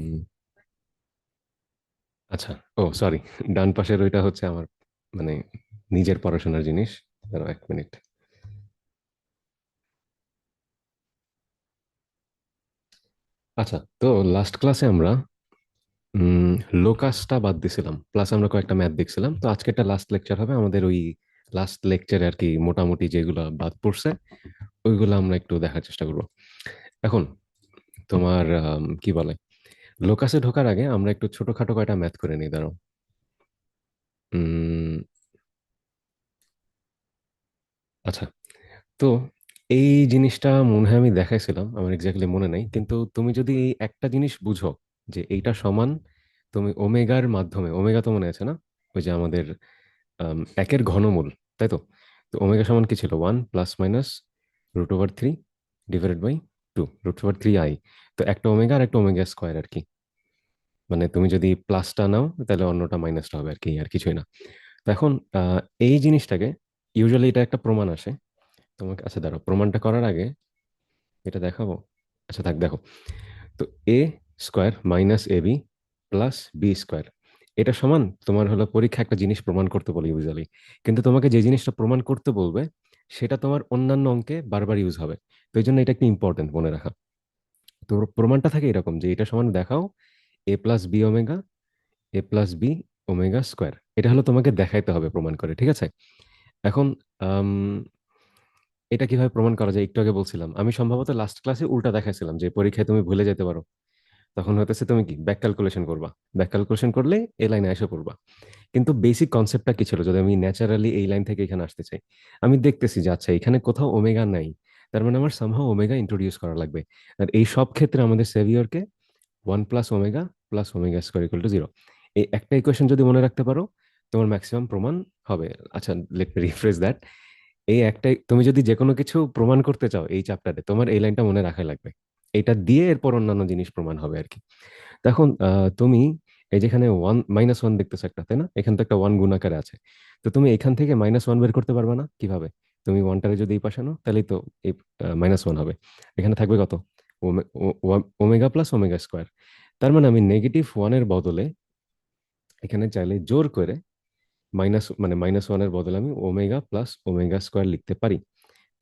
হুম, আচ্ছা। ও সরি, ডান পাশের ওইটা হচ্ছে আমার মানে নিজের পড়াশোনার জিনিস। দাঁড়াও 1 মিনিট। আচ্ছা, তো লাস্ট ক্লাসে আমরা উম লোকাসটা বাদ দিছিলাম, প্লাস আমরা কয়েকটা ম্যাথ দেখছিলাম। তো আজকে একটা লাস্ট লেকচার হবে আমাদের, ওই লাস্ট লেকচারে আর কি মোটামুটি যেগুলো বাদ পড়ছে ওইগুলো আমরা একটু দেখার চেষ্টা করব এখন। তোমার কি বলে, লোকাসে ঢোকার আগে আমরা একটু ছোটখাটো কয়টা ম্যাথ করে নিই, দাঁড়াও। উম আচ্ছা, তো এই জিনিসটা মনে হয় আমি দেখাইছিলাম, আমার এক্স্যাক্টলি মনে নাই, কিন্তু তুমি যদি এই একটা জিনিস বুঝো যে এইটা সমান, তুমি ওমেগার মাধ্যমে, ওমেগা তো মনে আছে না, ওই যে আমাদের একের ঘনমূল, তাই তো? তো ওমেগা সমান কি ছিল? 1 ± √3 ডিভাইডেড বাই 2 √3i। তো একটা ওমেগা আর একটা ওমেগা স্কোয়ার আর কি। মানে তুমি যদি প্লাসটা নাও তাহলে অন্যটা মাইনাসটা হবে আর কি, আর কিছুই না। তো এখন এই জিনিসটাকে ইউজুয়ালি এটা একটা প্রমাণ আসে তোমাকে। আচ্ছা দাঁড়াও, প্রমাণটা করার আগে এটা দেখাবো। আচ্ছা থাক, দেখো। তো এ square minus A B plus B square, এটা সমান তোমার হলো পরীক্ষা একটা জিনিস প্রমাণ করতে বলে ইউজুয়ালি। কিন্তু তোমাকে যে জিনিসটা প্রমাণ করতে বলবে সেটা তোমার অন্যান্য অঙ্কে বারবার ইউজ হবে। তো এই জন্য এটা একটু ইম্পর্টেন্ট মনে রাখা। তো প্রমাণটা থাকে এরকম যে এটা সমান দেখাও এ প্লাস বি ওমেগা, এ প্লাস বি ওমেগা স্কোয়ার। এটা হলো তোমাকে দেখাইতে হবে প্রমাণ করে, ঠিক আছে? এখন আম, এটা কিভাবে প্রমাণ করা যায় একটু আগে বলছিলাম, আমি সম্ভবত লাস্ট ক্লাসে উল্টা দেখাইছিলাম যে পরীক্ষায় তুমি ভুলে যেতে পারো। তখন হতেছে তুমি কি ব্যাক ক্যালকুলেশন করবা, ব্যাক ক্যালকুলেশন করলে এই লাইনে এসে পড়বা। কিন্তু বেসিক কনসেপ্টটা কি ছিল, যদি আমি ন্যাচারালি এই লাইন থেকে এখানে আসতে চাই, আমি দেখতেছি যে আচ্ছা এখানে কোথাও ওমেগা নাই, তার মানে আমার সামহাও ওমেগা ইন্ট্রোডিউস করা লাগবে। আর এই সব ক্ষেত্রে আমাদের সেভিয়রকে 1 + ω + ω² = 0, এই একটা ইকুয়েশন যদি মনে রাখতে পারো তোমার ম্যাক্সিমাম প্রমাণ হবে। আচ্ছা, লেট মি রিফ্রেশ দ্যাট। এই একটাই, তুমি যদি যে কোনো কিছু প্রমাণ করতে চাও এই চ্যাপ্টারে, তোমার এই লাইনটা মনে রাখা লাগবে। এটা দিয়ে এরপর অন্যান্য জিনিস প্রমাণ হবে আর কি। এখন তুমি এই যেখানে 1 - 1 দেখতেছো একটা, তাই না? এখান থেকে একটা 1 গুণাকারে আছে। তো তুমি এখান থেকে -1 বের করতে পারবে না কিভাবে? তুমি ওয়ানটারে যদি এই পাশে আনো তাহলেই তো এই -1 হবে। এখানে থাকবে কত? Omega plus omega square. তার মানে আমি -1-এর বদলে এখানে চাইলে জোর করে -1-এর বদলে আমি ওমেগা প্লাস ওমেগা স্কোয়ার লিখতে পারি।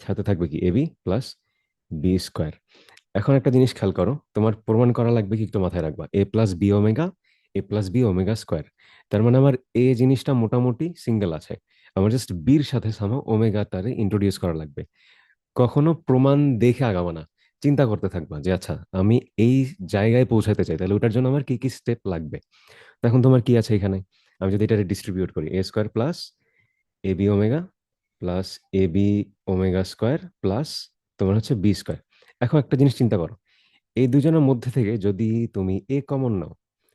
সাথে থাকবে কি এবি প্লাস বি স্কোয়ার। এখন একটা জিনিস খেয়াল করো, তোমার প্রমাণ করা লাগবে কি একটু মাথায় রাখবা, এ প্লাস বি ওমেগা, এ প্লাস বি ওমেগা স্কোয়ার। তার মানে আমার এ জিনিসটা মোটামুটি সিঙ্গেল আছে, আমার জাস্ট বির সাথে সামা ওমেগাটারে ইন্ট্রোডিউস করা লাগবে। কখনো প্রমাণ দেখে আগাবো না, চিন্তা করতে থাকবা যে আচ্ছা আমি এই জায়গায় পৌঁছাতে চাই, তাহলে ওটার জন্য আমার কি কি স্টেপ লাগবে। এখন তোমার কি আছে এখানে, আমি যদি এটা ডিস্ট্রিবিউট করি, এ square plus A B omega plus A B omega square plus তোমার হচ্ছে বি স্কোয়ার। এখন একটা জিনিস চিন্তা করো, এই দুজনের মধ্যে থেকে যদি তুমি এ কমন নাও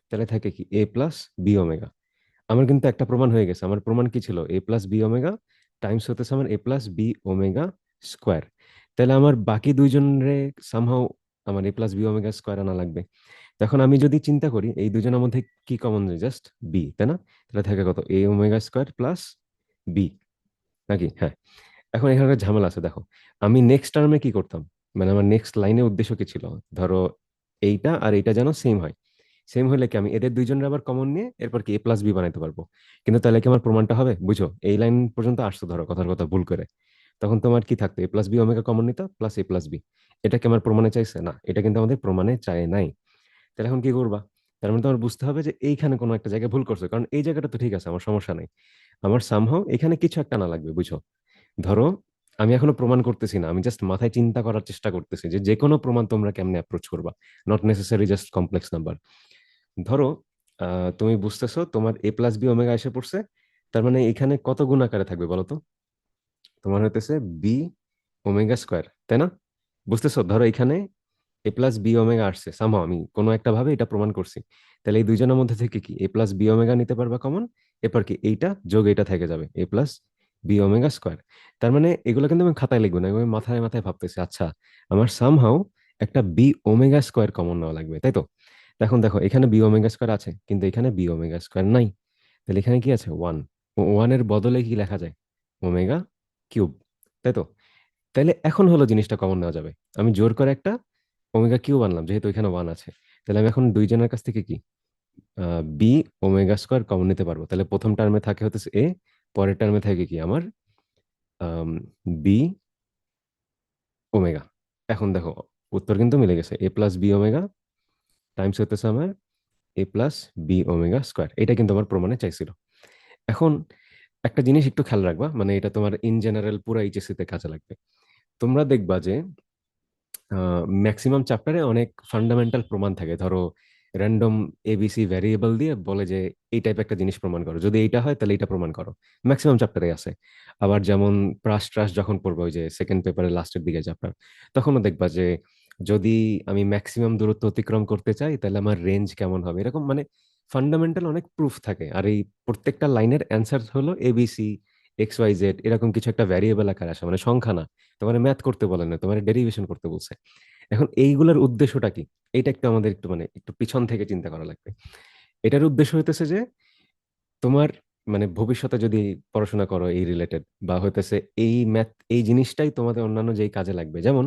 তাহলে থাকে কি এ প্লাস বি ওমেগা। আমার কিন্তু একটা প্রমাণ হয়ে গেছে, আমার প্রমাণ কি ছিল? এ প্লাস বি ওমেগা টাইমস হতেছে আমার এ প্লাস বি ওমেগা স্কোয়ার। তাহলে আমার বাকি দুইজনের সামহাও আমার এ প্লাস বি ওমেগা স্কোয়ার আনা লাগবে। তখন আমি যদি চিন্তা করি এই দুজনের মধ্যে কি কমন, জাস্ট বি, তাই না? তাহলে থাকে কত? এ ওমেগা স্কোয়ার প্লাস বি, নাকি? হ্যাঁ। এখন এখানে একটা ঝামেলা আছে, দেখো। আমি নেক্সট টার্মে কি করতাম, মানে আমার নেক্সট লাইনের উদ্দেশ্য কি ছিল? ধরো এইটা আর এইটা যেন সেম হয়। সেম হলে কি আমি এদের দুইজনের আবার কমন নিয়ে এরপর কি এ প্লাস বি বানাইতে পারবো। কিন্তু তাহলে কি আমার প্রমাণটা হবে? বুঝো, এই লাইন পর্যন্ত আসতো, ধরো কথার কথা ভুল করে, তখন তোমার কি থাকতো? এ প্লাস বি ওমেগা কমন নিত প্লাস এ প্লাস বি। এটা কি আমার প্রমাণে চাইছে? না, এটা কিন্তু আমাদের প্রমাণে চায় নাই। তাহলে এখন কি করবা? তার মানে তোমার বুঝতে হবে যে এইখানে কোনো একটা জায়গায় ভুল করছো, কারণ এই জায়গাটা তো ঠিক আছে, আমার সমস্যা নেই। আমার সামহাও এখানে কিছু একটা না লাগবে, বুঝো। ধরো আমি এখনো প্রমাণ করতেছি না, আমি জাস্ট মাথায় চিন্তা করার চেষ্টা করতেছি যে যে কোনো প্রমাণ তোমরা কেমনে অ্যাপ্রোচ করবা, not necessary just complex number. ধরো তুমি বুঝতেছো তোমার এ প্লাস বি ওমেগা এসে পড়ছে, তার মানে এখানে কত গুণ আকারে থাকবে বলো তো? তোমার হইতেছে বি ওমেগা স্কোয়ার, তাই না? বুঝতেছো? ধরো এখানে এ প্লাস বি ওমেগা আসছে, সামহাও আমি কোনো একটা ভাবে এটা প্রমাণ করছি। তাহলে এই দুইজনের মধ্যে থেকে কি এ প্লাস বি ওমেগা নিতে পারবা কমন, এরপর কি এইটা যোগ এইটা থেকে যাবে এ প্লাস বি ওমেগা স্কোয়ার। তার মানে এগুলো কিন্তু আমি খাতায় লিখবো না, আমি মাথায় মাথায় ভাবতেছি আচ্ছা আমার সামহাও একটা বি ওমেগা স্কোয়ার কমন নেওয়া লাগবে, তাই তো? এখন দেখো এখানে বি ওমেগা স্কোয়ার আছে কিন্তু এখানে বি ওমেগা স্কোয়ার নাই। তাহলে এখানে কি আছে? ওয়ান। ওয়ানের বদলে কি লেখা যায়? ওমেগা কিউব, তাই তো? তাইলে এখন হলো জিনিসটা কমন নেওয়া যাবে। আমি জোর করে একটা ওমেগা কিউব আনলাম যেহেতু এখানে ওয়ান আছে। তাহলে আমি এখন দুইজনের কাছ থেকে কি বি ওমেগা স্কোয়ার কমন নিতে পারবো। তাহলে প্রথম টার্মে থাকে হচ্ছে এ, পরের টার্মে থাকে কি আমার বি ওমেগা। এখন দেখো উত্তর কিন্তু মিলে গেছে, এ প্লাস বি ওমেগা টাইমস হতেছে আমার এ প্লাস বি ওমেগা স্কোয়ার। এটা কিন্তু আমার প্রমাণে চাইছিল। এখন একটা জিনিস একটু খেয়াল রাখবা, মানে এটা তোমার ইন জেনারেল পুরো এইচএসসি তে কাজে লাগবে। তোমরা দেখবা যে ম্যাক্সিমাম চ্যাপ্টারে অনেক ফান্ডামেন্টাল প্রমাণ থাকে। ধরো র্যান্ডম এবিসি ভ্যারিয়েবল দিয়ে বলে যে এই টাইপ একটা জিনিস প্রমাণ করো, যদি এইটা হয় তাহলে এটা প্রমাণ করো। ম্যাক্সিমাম চ্যাপ্টারে আছে। আবার যেমন প্রাস ট্রাস যখন পড়বো, ওই যে সেকেন্ড পেপারের লাস্টের দিকে চ্যাপ্টার, তখনও দেখবা যে যদি আমি ম্যাক্সিমাম দূরত্ব অতিক্রম করতে চাই তাহলে আমার রেঞ্জ কেমন হবে, এরকম মানে ফান্ডামেন্টাল অনেক প্রুফ থাকে। আর এই প্রত্যেকটা লাইনের অ্যান্সার হলো এবিসি এক্স ওয়াই জেড, এরকম কিছু একটা ভ্যারিয়েবল আকারে আসে, মানে সংখ্যা না। তোমার ম্যাথ করতে বলে না, তোমার ডেরিভেশন করতে বলছে। এখন এইগুলোর উদ্দেশ্যটা কি, এটা একটু আমাদের একটু মানে একটু পিছন থেকে চিন্তা করা লাগবে। এটার উদ্দেশ্য হইতেছে যে তোমার মানে ভবিষ্যতে যদি পড়াশোনা করো এই রিলেটেড, বা হইতেছে এই ম্যাথ এই জিনিসটাই তোমাদের অন্যান্য যেই কাজে লাগবে। যেমন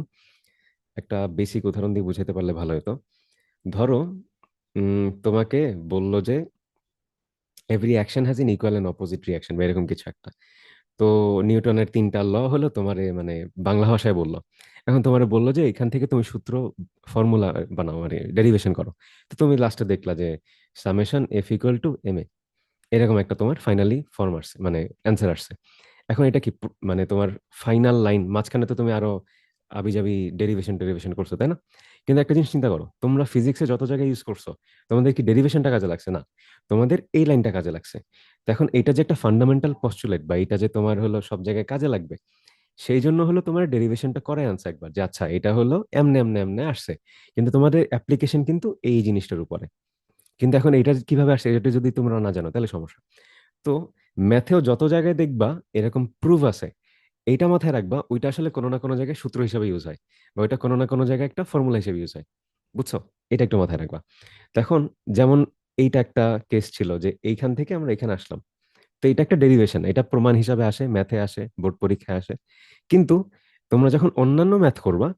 একটা বেসিক উদাহরণ দিয়ে বুঝাতে পারলে ভালো হতো। ধরো তোমাকে বললো যে every action has an equal and opposite reaction, বা এরকম কিছু একটা। তো নিউটনের তিনটা ল হলো তোমার মানে বাংলা ভাষায় বললো। এখন তোমার বললো যে এখান থেকে তুমি সূত্র ফর্মুলা বানাও, মানে ডেরিভেশন করো। তো তুমি লাস্টে দেখলা যে summation F equal to M A, এরকম একটা তোমার ফাইনালি ফর্ম আসছে, মানে অ্যান্সার আসছে। এখন এটা কি মানে তোমার ফাইনাল লাইন, মাঝখানে তো তুমি আরো আবিজাবি ডেরিভেশন ডেরিভেশন করছো, তাই না? কিন্তু একটা জিনিস চিন্তা করো, তোমরা ফিজিক্সে যত জায়গায় ইউজ করছো, তোমাদের কি ডেরিভেশনটা কাজে লাগছে না? তোমাদের এই লাইনটা কাজে লাগছে। তো এখন এটা যে একটা ফান্ডামেন্টাল পস্টুলেট, বা এটা যে তোমার হলো সব জায়গায় কাজে লাগবে, সেই জন্য হলো তোমার ডেরিভেশনটা করে আনছে একবার, যে আচ্ছা এটা হলো এমনে এমনে এমনে আসছে। কিন্তু তোমাদের অ্যাপ্লিকেশন কিন্তু এই জিনিসটার উপরে। কিন্তু এখন এটা কিভাবে আসছে এটা যদি তোমরা না জানো তাহলে সমস্যা। তো ম্যাথেও যত জায়গায় দেখবা এরকম প্রুফ আছে, এইটা মাথায় রাখবা, ওইটা আসলে কোনো না কোনো জায়গায় সূত্র হিসেবে ইউজ হয়, বা ওইটা কোনো না কোনো জায়গায় একটা ফর্মুলা হিসেবে ইউজ হয়। বুঝছো? এটা একটু মাথায় রাখবা। তখন যেমন এইটা একটা কেস ছিল যে এইখান থেকে আমরা এখানে আসলাম, তো এটা একটা ডেরিভেশন, এটা প্রমাণ হিসাবে আসে, ম্যাথে আসে, বোর্ড পরীক্ষায় আসে। কিন্তু তোমরা যখন অন্যান্য ম্যাথ করবা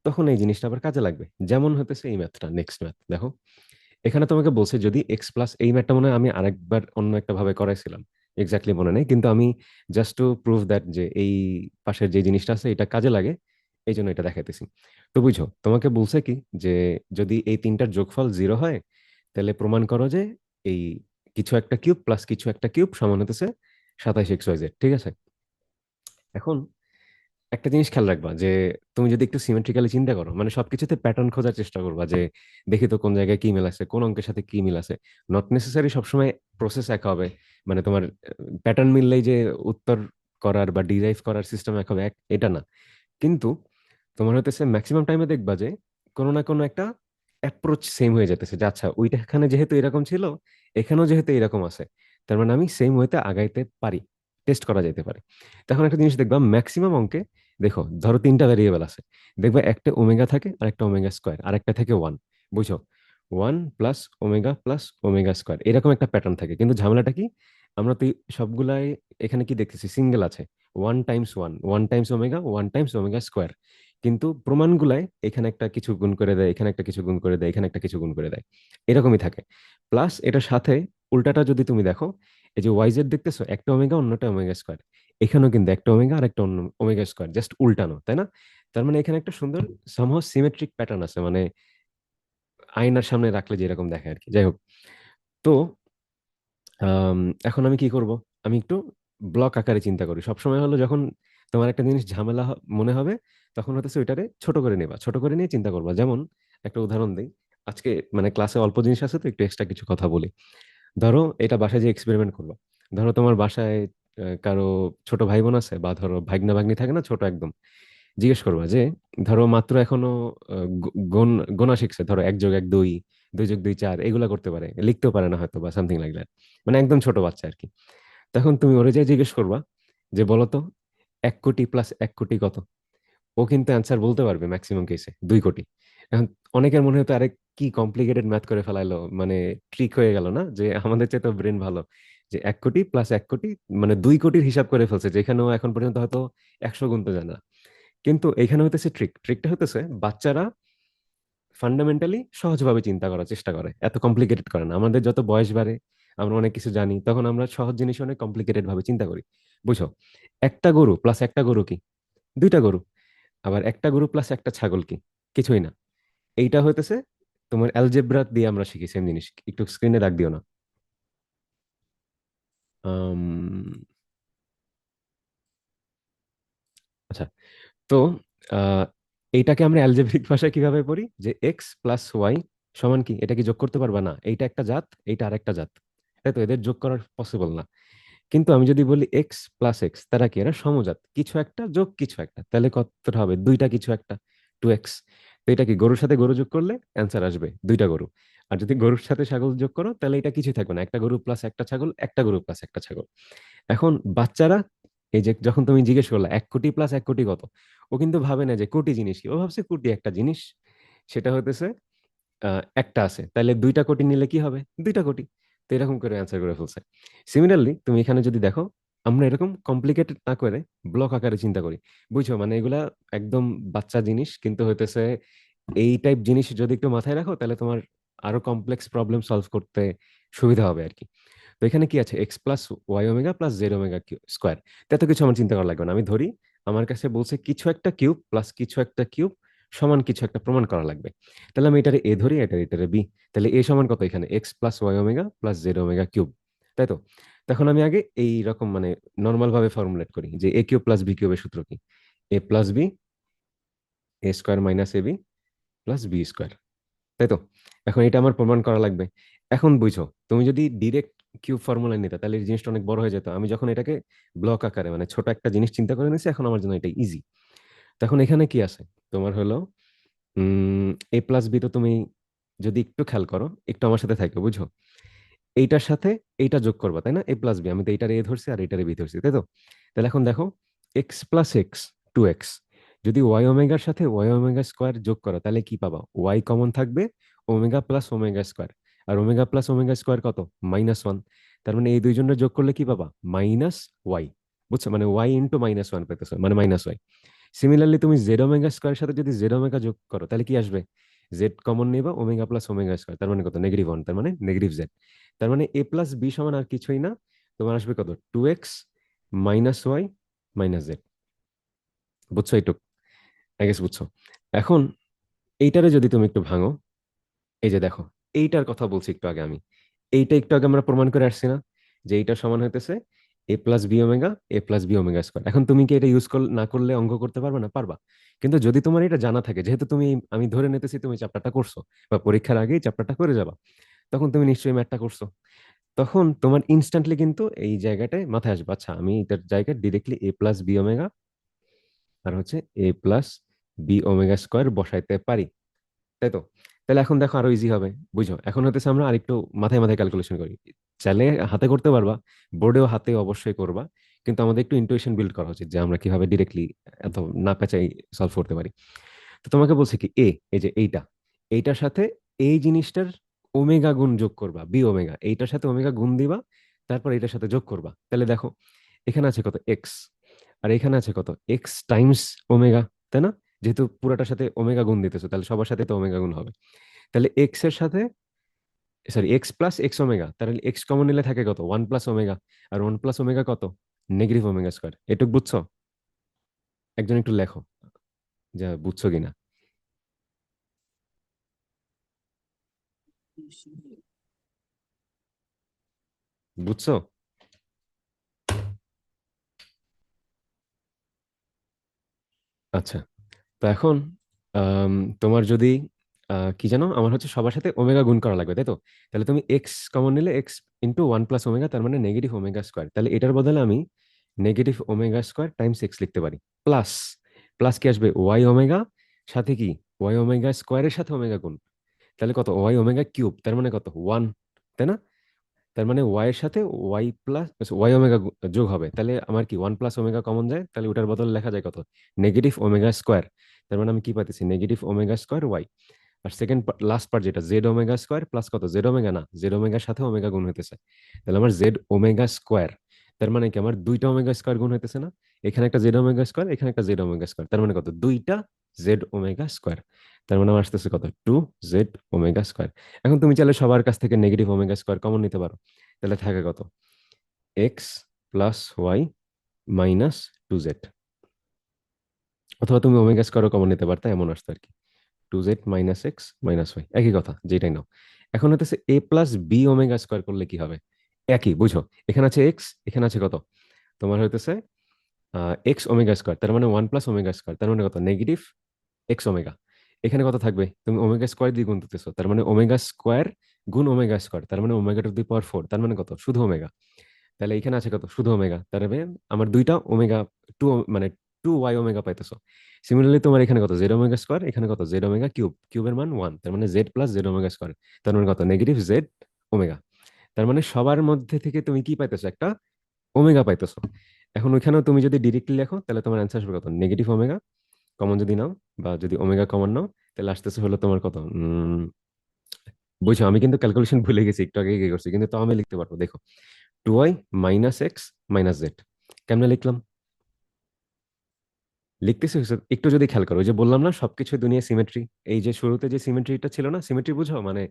তখন এই জিনিসটা আবার কাজে লাগবে। যেমন হতেছে এই ম্যাথটা, নেক্সট ম্যাথ দেখো। এখানে তোমাকে বলছে যদি এক্স প্লাস, এই ম্যাথটা মনে হয় আমি আরেকবার অন্য একটা ভাবে করাইছিলাম, এক্স্যাক্টলি মনে নেই, কিন্তু আমি জাস্ট টু প্রুভ দ্যাট যে এই পাশের যে জিনিসটা আছে এটা কাজে লাগে, এই জন্য এটা দেখাইতেছি। তো বুঝো, তোমাকে বলছে কি যে যদি এই তিনটার যোগফল 0 হয় তাহলে প্রমাণ করো যে এই কিছু একটা কিউব প্লাস কিছু একটা কিউব সমান হতেছে 27 XYZ, ঠিক আছে? এখন একটা জিনিস খেয়াল রাখবা যে তুমি যদি একটু সিমেট্রিক্যালি চিন্তা করো, মানে সবকিছুতে প্যাটার্ন খোঁজার চেষ্টা করবা, যে দেখি তো কোন জায়গায় কি মিল আছে, কোন অঙ্কের সাথে কি মিল আছে। নট নেসেসারি সবসময় প্রসেস এক হবে, মানে তোমার প্যাটার্ন মিললেই যে উত্তর করার বা ডিরাইভ করার সিস্টেম এক হবে, এটা না। কিন্তু তোমার হতেছে ম্যাক্সিমাম টাইমে দেখবা যে কোনো না কোনো একটা অ্যাপ্রোচ সেম হয়ে যেতেছে, যে আচ্ছা ওইটা এখানে যেহেতু এরকম ছিল, এখানেও যেহেতু এরকম আছে, তার মানে আমি সেম ওয়েতে আগাইতে পারি, টেস্ট করা যেতে পারে। তখন একটা জিনিস দেখবা ম্যাক্সিমাম অঙ্কে, দেখো ধরো তিনটা ভেরিয়েবল আছে, দেখবা একটা ওমেগা থাকে, আর একটা ওমেগা স্কোয়ার, আর একটা থাকে ওয়ান। বুঝছো? ওয়ান প্লাস ওমেগা স্কোয়ার, এরকম একটা প্যাটার্ন থাকে। কিন্তু ঝামেলাটা কি, আমরা তো সবগুলাই এখানে কি দেখতেছি, সিঙ্গেল আছে, one Times one, one Times omega, one Times omega square. কিন্তু প্রমাণগুলায় এখানে একটা কিছু গুণ করে দেয়, এখানে একটা কিছু গুণ করে দেয়, এখানে একটা কিছু গুণ করে দেয়, এরকমই থাকে। প্লাস এটার সাথে উল্টাটা যদি তুমি দেখো, এই যে ওয়াইজেড দেখতেছো, একটা ওমেগা অন্যটা ওমেগা স্কোয়ার, এখানেও কিন্তু একটা ওমেগা আর একটা অন্য ওমেগা স্কোয়ার, জাস্ট উল্টানো, তাই না? তার মানে এখানে একটা সুন্দর সামহাও সিমেট্রিক প্যাটার্ন আছে, মানে আয়নার সামনে রাখলে যেরকম দেখে আর কি। যাই হোক, তো আম, এখন আমি কি করব? আমি একটু ব্লক আকারে চিন্তা করি সবসময়। হলো যখন তোমার একটা জিনিস ঝামেলা মনে হবে, তখন হতেছে ওইটারে ছোট করে নেবা, ছোট করে নিয়ে চিন্তা করবা। যেমন একটা উদাহরণ দিই, আজকে মানে ক্লাসে অল্প জিনিস আছে তো একটু এক্সট্রা কিছু কথা বলি। ধরো এটা বাসায় যে এক্সপেরিমেন্ট করবা, ধরো তোমার বাসায় কারো ছোট ভাই বোন আছে, বা ধরো ভাগ্না ভাগ্নি থাকে না, ছোট একদম। জিজ্ঞেস করবা যে ধরো মাত্র এখনো গোনা শিখছে, ধরো 1+1 2, 2+2 4, এগুলা করতে পারে, লিখতেও পারে না হয়তো, বা সামথিং লাইক দ্যাট, মানে একদম ছোট বাচ্চা আর কি। তখন তুমি ওরে যাই জিজ্ঞেস করবা যে বলতো 1 কোটি প্লাস 1 কোটি কত? ও কিন্তু অ্যান্সার বলতে পারবে ম্যাক্সিমাম কেসে, 2 কোটি। এখন অনেকের মনে হতো আরে কি কমপ্লিকেটেড ম্যাথ করে ফেলাইলো, মানে ট্রিক হয়ে গেল না, যে আমাদের চেয়ে তো ব্রেন ভালো, যে 1 কোটি প্লাস 1 কোটি মানে 2 কোটির হিসাব করে ফেলছে, যেখানেও এখন পর্যন্ত হয়তো 100 গুনতে জানে না। কিন্তু এখানে হতেছে ট্রিকটা হতেছে বাচ্চারা ফান্ডামেন্টালি সহজভাবে চিন্তা করার চেষ্টা করে, এত কমপ্লিকেটেড করে না। আমাদের যত বয়স বাড়ে আমরা অনেক কিছু জানি, তখন আমরা সহজ জিনিস অনেক কমপ্লিকেটেড ভাবে চিন্তা করি। বুঝো, একটা গরু প্লাস একটা গরু কি? দুইটা গরু। আবার একটা গরু প্লাস একটা ছাগল কি? কিছুই না। এইটা হইতেছে তোমার অ্যালজেব্রা দিয়ে আমরা শিখি সেম জিনিস। একটু স্ক্রিনে দাগ দিও না। আম, আচ্ছা, তো আহ, এইটাকে আমরা অ্যালজেব্রিক ভাষায় কিভাবে পড়ি, যে এক্স প্লাস ওয়াই সমান কি? এটা কি যোগ করতে পারবা? না, এইটা একটা জাত, এইটা আরেকটা জাত, তাই তো, এদের যোগ করা পসিবল না। কিন্তু আমি যদি বলি এক্স প্লাস এক্স, তারা কি? এরা সমজাত, কিছু একটা যোগ কিছু একটা, তাহলে কতটা হবে? দুইটা কিছু একটা, 2x। তো এটা কি? গরুর সাথে গরু যোগ করলে অ্যান্সার আসবে দুইটা গরু। আর যদি গরুর সাথে ছাগল যোগ করো তাহলে এটা কিছুই থাকবে না, একটা গরু প্লাস একটা ছাগল, একটা গরু প্লাস একটা ছাগল। এখন বাচ্চারা, এই যে যখন তুমি জিজ্ঞেস করলে 1 কোটি প্লাস 1 কোটি কত, ও কিন্তু ভাবে না যে কোটি জিনিস কি, ও ভাবছে কোটি একটা জিনিস, সেটা হতেছে একটা আছে, তাহলে 2টা কোটি নিলে কি হবে? 2টা কোটি। তো এরকম করে অ্যান্সার করে ফেলছে। সিমিলারলি তুমি এখানে যদি দেখো, আমরা এরকম কমপ্লিকেটেড না করে ব্লক আকারে চিন্তা করি। বুঝছো, মানে এগুলা একদম বাচ্চা জিনিস, কিন্তু হইতেছে এই টাইপ জিনিস যদি একটু মাথায় রাখো তাহলে তোমার আরো কমপ্লেক্স প্রবলেম সলভ করতে সুবিধা হবে আর কি। তো এখানে কি আছে? X plus y omega plus z omega square. এত কিছু আমার চিন্তা করা লাগবে না। আমি ধরি আমার কাছে বলছে কিছু একটা কিউব প্লাস কিছু একটা কিউব সমান কিছু একটা প্রমাণ করা লাগবে। তাহলে আমি এটারে এ ধরি, এটারে বি। তাহলে এ সমান কত? এখানে x plus y omega plus z omega cube, তাই তো? তখন আমি আগে এই রকম মানে নর্মাল ভাবে ফর্মুলেট করি যে এ কিউব প্লাস বি কিউবের সূত্র কি? A plus B, A square minus A B plus B square, তাই তো? এখন এটা আমার প্রমাণ করা লাগবে। এখন বুঝো, তুমি যদি ডিরেক্ট কিউব ফর্মুলা নিতে তাহলে এই জিনিসটা অনেক বড় হয়ে যেত। আমি যখন এটাকে ব্লক আকারে মানে ছোট একটা জিনিস চিন্তা করে নিয়েছি, এখন আমার জন্য এটা ইজি। তখন এখানে কি আছে? তোমার হলো এ প্লাস বি, তো তুমি যদি একটু খেয়াল করো, একটু আমার সাথে থাকো, বুঝো, এইটার সাথে এইটা যোগ করবা, তাই না? এ প্লাস বি, আমি তো এইটার এ ধরছি আর এইটার বি ধরছি, তাই তো? তাহলে এখন দেখো, এক্স প্লাস এক্স, 2x। যদি ওয়াই ওমেগার সাথে ওয়াই ওমেগা স্কোয়ার যোগ করো তাহলে কি পাবা? ওয়াই কমন থাকবে, ওমেগা প্লাস ওমেগা স্কোয়ার। আর ওমেগা প্লাস ওমেগা স্কোয়ার কত? -1। তার মানে এই দুইজনের যোগ করলে কি পাবা? Minus y. বুঝছো, মানে ওয়াই ইন্টু -1 পেতেছো, মানে মাইনাস ওয়াই। সিমিলারলি তুমি জেড ওমেগা স্কোয়ারের সাথে যদি জেড ওমেগা যোগ করো তাহলে কি আসবে? জেড কমন নেবা, ওমেগা প্লাস ওমেগা স্কোয়ার, তার মানে কত? -1, তার মানে নেগেটিভ জেড। তার মানে এ প্লাস বি সমান আর কিছুই না, তোমার আসবে কত? 2x minus Y minus Z. বুঝছো এইটুক? আই গেস বুঝছো। এখন এইটারে যদি তুমি একটু ভাঙো, এই যে দেখো, এইটার কথা বলছি একটু আগে আমি, এইটা একটু আগে আমরা প্রমাণ করে আসছি না, যে এইটা সমান হইতেছে এ প্লাস বি ওমেগা, এ প্লাস বি ওমেগা স্কোয়ার। এখন তুমি কি এটা ইউজ না করলে অঙ্ক করতে পারবে না? পারবা। কিন্তু যদি তোমার এটা জানা থাকে, যেহেতু তুমি, আমি ধরে নিতেছি তুমি চ্যাপ্টারটা করছো বা পরীক্ষার আগেই চ্যাপ্টারটা করে যাবা, তখন তুমি নিশ্চয়ই ম্যাথটা করছো। তখন তোমার ইনস্ট্যান্টলি কিন্তু এই জায়গাটায় মাথায় আসবে, আচ্ছা আমি এটার জায়গায় ডিরেক্টলি এ প্লাস বি ওমেগা আর হচ্ছে এ প্লাস বি ওমেগা স্কোয়ার বসাইতে পারি, তাই তো? তাহলে এখন দেখো আরো ইজি হবে। বুঝো, এখন হতেছে আমরা আরেকটু মাথায় মাথায় ক্যালকুলেশন করি। চাইলে হাতে করতে পারবা, বোর্ডেও হাতে অবশ্যই করবা, কিন্তু আমাদের একটু ইন্টুইশন বিল্ড করা উচিত যে আমরা কিভাবে ডিরেক্টলি এত না পেঁচাই সলভ করতে পারি। তো তোমাকে বলছে কি, এই যে এইটা, এইটার সাথে এই জিনিসটার ওমেগা গুণ যোগ করবা, বি ওমেগা, এইটার সাথে ওমেগা গুণ দিবা, তারপর এটার সাথে যোগ করবা। তাহলে দেখো, এখানে আছে কত? এক্স। আর এখানে আছে কত? এক্স টাইমস ওমেগা, তাই না? যেহেতু পুরাটার সাথে ওমেগা গুণ দিতেছো, তাহলে সবার সাথে তো ওমেগা গুণ হবে। তাহলে এক্স এর সাথে, sorry, x plus X omega, তাহলে এক্স কমন নিলে থাকে কত? 1 প্লাস ওমেগা। আর 1 প্লাস ওমেগা কত? Negative omega square. এটুক বুঝছো? একজন একটু লেখো যা বুঝছো কিনা। বুঝছো? আচ্ছা, তো এখন আম, তোমার যদি কি জানো, আমার হচ্ছে সবার সাথে ওমেগা গুণ করা লাগবে, তাই তো? তাহলে তুমি এক্স কমন নিলে এক্স ইন্টু 1 প্লাস ওমেগা, তার মানে নেগেটিভ ওমেগা স্কোয়ার। তাহলে এটার বদলে আমি negative omega square Times x লিখতে পারি। প্লাস, প্লাস কি আসবে? ওয়াই ওমেগা, সাথে কি? ওয়াই ওমেগা স্কোয়ারের সাথে ওমেগা গুণ, তাহলে কত? ওয়াই ওমেগা কিউব, তার মানে কত? 1, তাই না? তার মানে ওয়াই এর সাথে ওয়াই প্লাস ওয়াই ওমেগা যোগ হবে, তাহলে আমার কি 1 প্লাস ওমেগা কমন যায়, তাহলে ওটার বদলে লেখা যায় কত? Negative omega square. তার মানে আমি কি পাইতেছি? Negative omega square Y. আর সেকেন্ড লাস্ট পার্ট যেটা, জেড ওমেগা স্কোয়ার প্লাস কত? জেড ওমেগা, না, জেড ওমেগার সাথে ওমেগা গুণ হইতেছে, তাহলে আমার জেড ওমেগা স্কোয়ার। তার মানে কি আমার দুইটা ওমেগা স্কোয়ার গুণ হইতেছে না? এখানে একটা জেড ওমেগা স্কোয়ার, এখানে একটা জেড ওমেগা স্কোয়ার, তার মানে কত? দুইটা জেড ওমেগা স্কোয়ার। তার মানে আমার আসতেছে কত, 2 জেড ওমেগা স্কোয়ার। এখন তুমি চাইলে সবার কাছ থেকে নেগেটিভ ওমেগা স্কোয়ার কমন নিতে পারো, তাহলে থাকে কত, x plus y minus 2 z. অথবা তুমি ওমেগা স্কোয়ারও কমন নিতে পারতা, এমন আসতো আর কি। 2 z minus x minus y, একই কথা, যেটাই নাও। এখন হতেছে a plus b omega square করলে কি হবে, একই বুঝো। এখানে আছে এক্স, এখানে আছে কত, তোমার হইতেছে এক্স ওমেগা স্কোয়ার, তার মানে 1 প্লাস ওমেগা স্কোয়ার, তার মানে কত, নেগেটিভ এক্স ওমেগা। এখানে কত থাকবে, তুমি ওমেগা স্কোয়ার দিয়ে গুণ দিতেছো, তার মানে ওমেগা স্কোয়ার গুণ ওমেগা স্কোয়ার, তার মানে ওমেগা টু দি পাওয়ার 4, তার মানে কত, শুধু ওমেগা। তাহলে এখানে আছে কত, শুধু ওমেগা, তার মানে আমার দুইটা ওমেগা, টু, মানে 2 ওয়াই ওমেগা পাইতেছো। সিমিলারলি তোমার এখানে কত, জেড ওমেগা স্কোয়ার, এখানে কত, জেড ওমেগা কিউব, কিউবের মান 1, তার মানে Z plus z omega square, তার মানে কত, নেগেটিভ জেড ওমেগা। তার মানে সবার মধ্যে থেকে তুমি কি পাইতেছো, একটা ওমেগা পাইতেছো। এখন ওইখানেও তুমি যদি ডিরেক্টলি লেখো, তাহলে তোমার অ্যান্সার আসবে কত, নেগেটিভ ওমেগা। কমন যদি নাও, বা যদি ওমেগা কমন নাও, তাহলে আসতেছে হলো তোমার কত, বুঝছো, আমি কিন্তু ক্যালকুলেশন ভুলে গেছি, একটু আগে কি করছি, কিন্তু তো আমি লিখতে পারবো, দেখো, 2 y minus x minus z. কেমনে লিখলাম, লিখতেছি হচ্ছে, একটু যদি খেয়াল করো, ওই যে বললাম না সবকিছু দুনিয়া সিমেট্রি। এই যে শুরুতে যে সিমেট্রিটা ছিল না, সিমেট্রি বুঝো মানে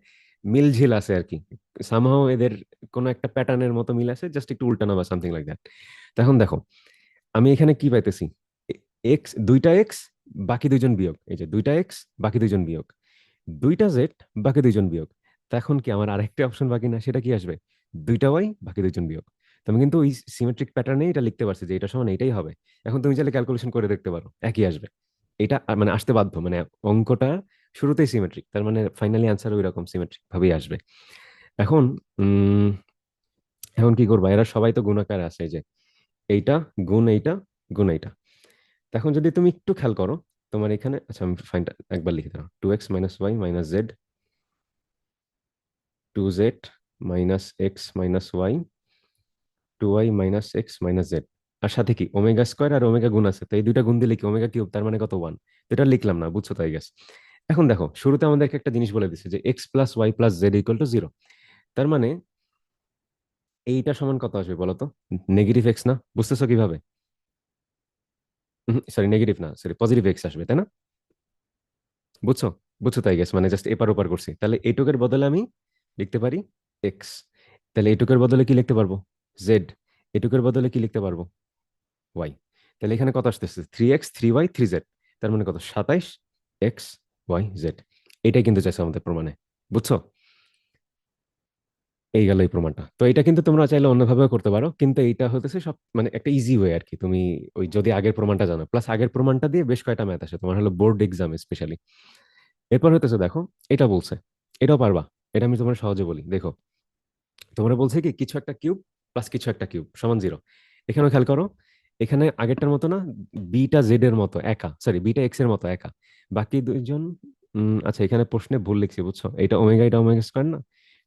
মিলঝিল আছে আর কি, সামহাও এদের কোনো একটা প্যাটার্নের মতো মিল আছে, জাস্ট একটু উল্টানো বা সামথিং লাইক দ্যাট। তখন দেখো, আমি এখানে কি পাইতেছি, এক্স, দুইটা এক্স বাকি দুইজন বিয়োগ, এই যে দুইটা এক্স বাকি দুইজন বিয়োগ, দুইটা জেড বাকি দুইজন বিয়োগ। তখন কি আমার আরেকটা অপশন বাকি না, সেটা কি আসবে, দুইটা ওয়াই বাকি দুইজন বিয়োগ। তো আমি কিন্তু ওই সিমেট্রিক প্যাটার্নে এটা লিখতে পারছি যে এটা সমান এটাই হবে। এখন তুমি চাইলে ক্যালকুলেশন করে দেখতে পারো, একই আসবে। এটা মানে আসতে বাধ্য, মানে অঙ্কটা শুরুতেই সিমেট্রিক, তার মানে ফাইনালি আনসার ওই রকম সিমেট্রিক ভাবেই আসবে। এখন উম এখন কি করবা, এরা সবাই তো গুণাকারে আছে, এই যে এইটা গুণ এইটা গুণ এইটা। এখন যদি তুমি একটু খেয়াল করো, তোমার এখানে, আচ্ছা আমি ফাইনটা একবার লিখে দাও, 2x - y - z, 2z - x - y, 2y - x - z। আর সাথে কি ওমেগা স্কোয়ার আর ওমেগা গুণ আছে, তো এই দুইটা গুণ দিলে কি ওমেগা কিউব, তার মানে কত, 1। তো এটা লিখলাম না, বুঝছো তাই গেস। এখন দেখো, শুরুতে আমাদেরকে একটা জিনিস বলে দিচ্ছে যে x + y + z = 0। তার মানে এইটা সমান কত আসবে বলো তো, নেগেটিভ এক্স না, বুঝতেছো কিভাবে, সরি নেগেটিভ না, সরি পজিটিভ এক্স আসবে, তাই না, বুঝছো, বুঝছো তাই গেস, মানে জাস্ট এপার ওপার করছি। তাহলে এইটুকের বদলে আমি লিখতে পারি এক্স, তাহলে এইটুকের বদলে কি লিখতে পারবো, জেড, এটুকের বদলে কি লিখতে পারবো, ওয়াই। তাহলে এখানে কত আসতেছে, 3x 3y 3z, তার মানে কত, 27x y z। এটাই কিন্তু চাইছে আমাদের প্রমাণে, বুঝছো। এই গেল এই প্রমাণটা। তো এটা কিন্তু তোমরা চাইলে অন্যভাবেও করতে পারো, কিন্তু এইটা হতেছে সব মানে একটা ইজি ওয়ে আর কি। তুমি ওই যদি আগের প্রমাণটা জানো, প্লাস আগের প্রমাণটা দিয়ে বেশ কয়টা ম্যাথ আসে তোমার হলো বোর্ড এক্সাম স্পেশালি। এরপর হতেছে দেখো, এটা বলছে, এটাও পারবা। এটা আমি তোমার সহজে বলি, দেখো, তোমরা বলছে কি কিছু একটা কিউব প্লাস কিছু একটা কিউব সমান 0। এখানে খেয়াল করো, এখানে আগেরটার মতো না, বিটা জেড এর মতো একা, সরি বিটা এক্স এর মতো একা, বাকি দুইজন, আচ্ছা এখানে প্রশ্নে ভুল লিখছি, বুঝছো, এটা ওমেগা এটা ওমেগা স্কোয়ার না,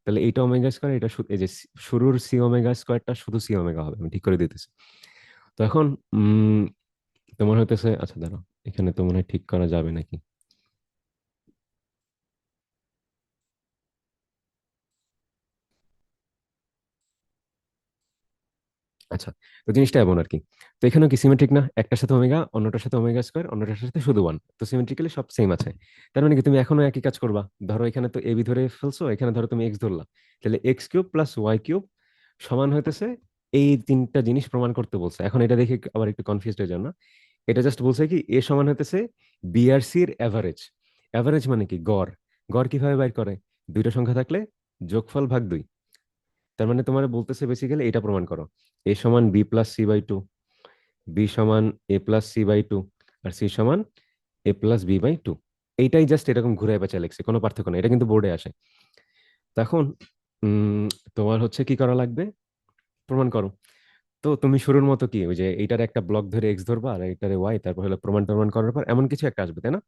তাহলে এইটা ওমেগা স্কোয়ার, এটা এই যে শুরুর সি ওমেগা স্কোয়ারটা শুধু সি ওমেগা হবে, আমি ঠিক করে দিতেছি। তো এখন উম তোমার হইতেছে, আচ্ছা দাঁড়াও, এখানে তো মনে হয় ঠিক করা যাবে নাকি। আচ্ছা, তো জিনিসটা এমন আর কি। তো এখানেও কি সিমেট্রিক না, একটার সাথে ওমেগা, অন্যটার সাথে ওমেগা স্কোয়ার, অন্যটার সাথে শুধু 1, তো সিমেট্রিক্যালি সব সেম আছে। তার মানে কি তুমি এখনো একই কাজ করবা, ধরো এখানে তো এবি ধরে ফেলছো, এখানে ধরো তুমি এক্স ধরলা, তাহলে x³ + y³ সমান হইতেছে, এই তিনটা জিনিস প্রমাণ করতে বলছে। এখন এটা দেখে আবার একটু কনফিউজড হয়ে যাও না, এটা জাস্ট বলছে কি এ সমান হইতেছে বি আর সির অ্যাভারেজ। অ্যাভারেজ মানে কি, গড়। গড় কিভাবে বাইর করে, দুইটা সংখ্যা থাকলে যোগফল ভাগ 2। তার মানে তোমার বলতেছে বেসিক্যালি এটা প্রমাণ করো, এ সমান b + c/2, বি সমান a + c/2, আর সি সমান a + b/2। এইটাই জাস্ট এরকম ঘুরে পেঁচা লিখছে, কোনো পার্থক্য নেই, এটা কিন্তু বোর্ডে আসে। তখন তোমার হচ্ছে কি করা লাগবে, প্রমাণ করো। তো তুমি শুরুর মতো কি ওই যে এইটার একটা ব্লক ধরে এক্স ধরবা, আর এইটারে ওয়াই, তারপর হলো প্রমাণ টরমাণ করার পর এমন কিছু একটা আসবে, তাই না।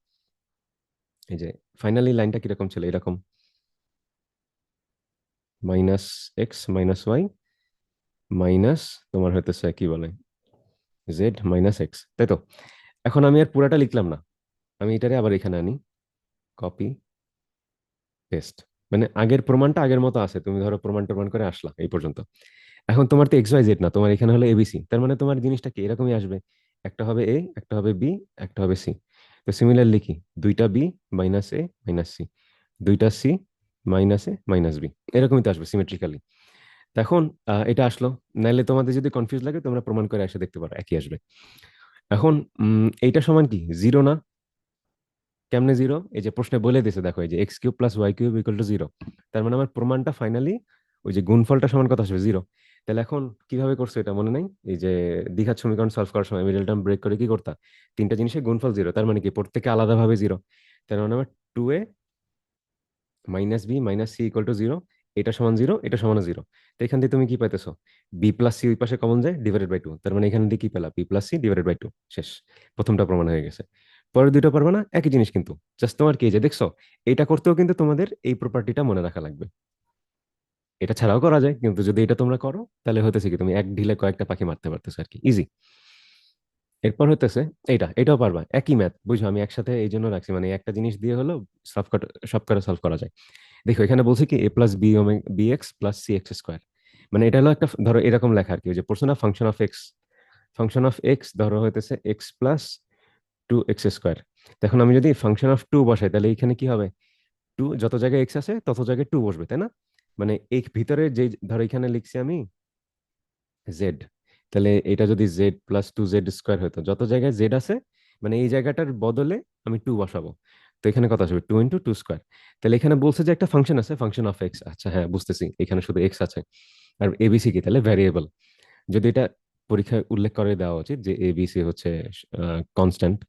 এই যে ফাইনালি লাইনটা কিরকম ছিল, এরকম, -x - y মাইনাস, তোমার হইতেছে কি বলে, z - x, তাই তো। এখন আমি আর পুরাটা লিখলাম না, আমি এটারে আবার এখানে আনি, কপি পেস্ট, মানে আগের প্রমাণটা আগের মতো আছে, তুমি ধরো প্রমাণ টরমাণ করে আসলা এই পর্যন্ত। এখন তোমার তো x y z না, তোমার এখানে হলো এবিসি, তার মানে তোমার জিনিসটা কি এরকমই আসবে, একটা হবে এ, একটা হবে বি, একটা হবে সি। তো তো সিমিলারলি কি, দুইটা বি মাইনাস এ মাইনাস সি, দুইটা সি মাইনাস এ মাইনাস বি, এরকমই তো আসবে সিমেট্রিক্যালি। এখন এটা আসলো। নাইলে তোমাদের যদি কনফিউজ লাগে তোমরা প্রমাণ করে এসে দেখতে পারো, একই আসবে। এখন এইটা সমান কি, জিরো না? কেমনে জিরো? এই যে প্রশ্নে বলে দিছে, দেখো এই যে x cube plus y cube equal to zero. তার মানে আমার প্রমাণটা ফাইনালি ওই যে গুণফলটা সমান কত আসবে, জিরো। তাহলে এখন কিভাবে করছো এটা মনে নাই? এই যে দ্বিঘাত সমীকরণ সলভ করার সময় মিডল টার্ম ব্রেক করে কি করতা, তিনটা জিনিসের গুণফল জিরো, তার মানে কি প্রত্যেকে আলাদাভাবে জিরো। তার মানে আমার two a minus b minus c equal to zero, এটা সমান জিরো, এটা সমান জিরো। তো এখান থেকে তুমি কি পাইতেছো, বি প্লাস সি ওই পাশে কমন যায়, ডিভাইডেড বাই টু। তার মানে এখান থেকে কি পেলা, b plus c divided by two. শেষ, প্রথমটা প্রমাণ হয়ে গেছে। পরের দুটো পারবে না, একই জিনিস কিন্তু, জাস্ট তোমার কি, এই যে দেখছো, এটা করতেও কিন্তু তোমাদের এই প্রপার্টিটা মনে রাখা লাগবে। এটা ছাড়াও করা যায়, কিন্তু যদি এটা তোমরা করো তাহলে হতেছে কি, তুমি এক ঢিলে কয়েকটা পাখি মারতে পারতেছো আর কি, ইজি। এরপর হতেছে এইটা, এটাও পারবা, একই ম্যাথ বুঝো, আমি একসাথে এই জন্য রাখছি, মানে একটা জিনিস দিয়ে হলো সব কটা, সব কটা সলভ করা যায়। দেখো এখানে বলছে কি A plus B B X plus C X square. মানে এটা হলো একটা, ধরো এরকম লেখা আর কি, ওই যে পড়ছো না function of x, function of x ধরো হইতেছে x plus two x square. এখন আমি যদি ফাংশন অফ টু বসাই তাহলে এখানে কি হবে, টু যত জায়গায় এক্স আছে তত জায়গায় টু বসবে, তাই না? মানে এই ভিতরে যে, ধরো এখানে লিখছি আমি জেড, তাহলে এটা যদি z plus two z square হতো, যত জায়গায় জেড আছে মানে এই জায়গাটার বদলে আমি টু বসাবো। তো এখানে কত আসবে, টু ইন্টু টু স্কোয়ার। তাহলে এখানে বলছে যে একটা ফাংশন আছে, ফাংশন অফ এক্স, আচ্ছা হ্যাঁ বুঝতেছি, এখানে শুধু এক্স আছে। আর এবিসি কি, তাহলে ভ্যারিয়েবল। যদি এটা পরীক্ষায় উল্লেখ করে দেওয়া উচিত যে এবিসি হচ্ছে কনস্ট্যান্ট,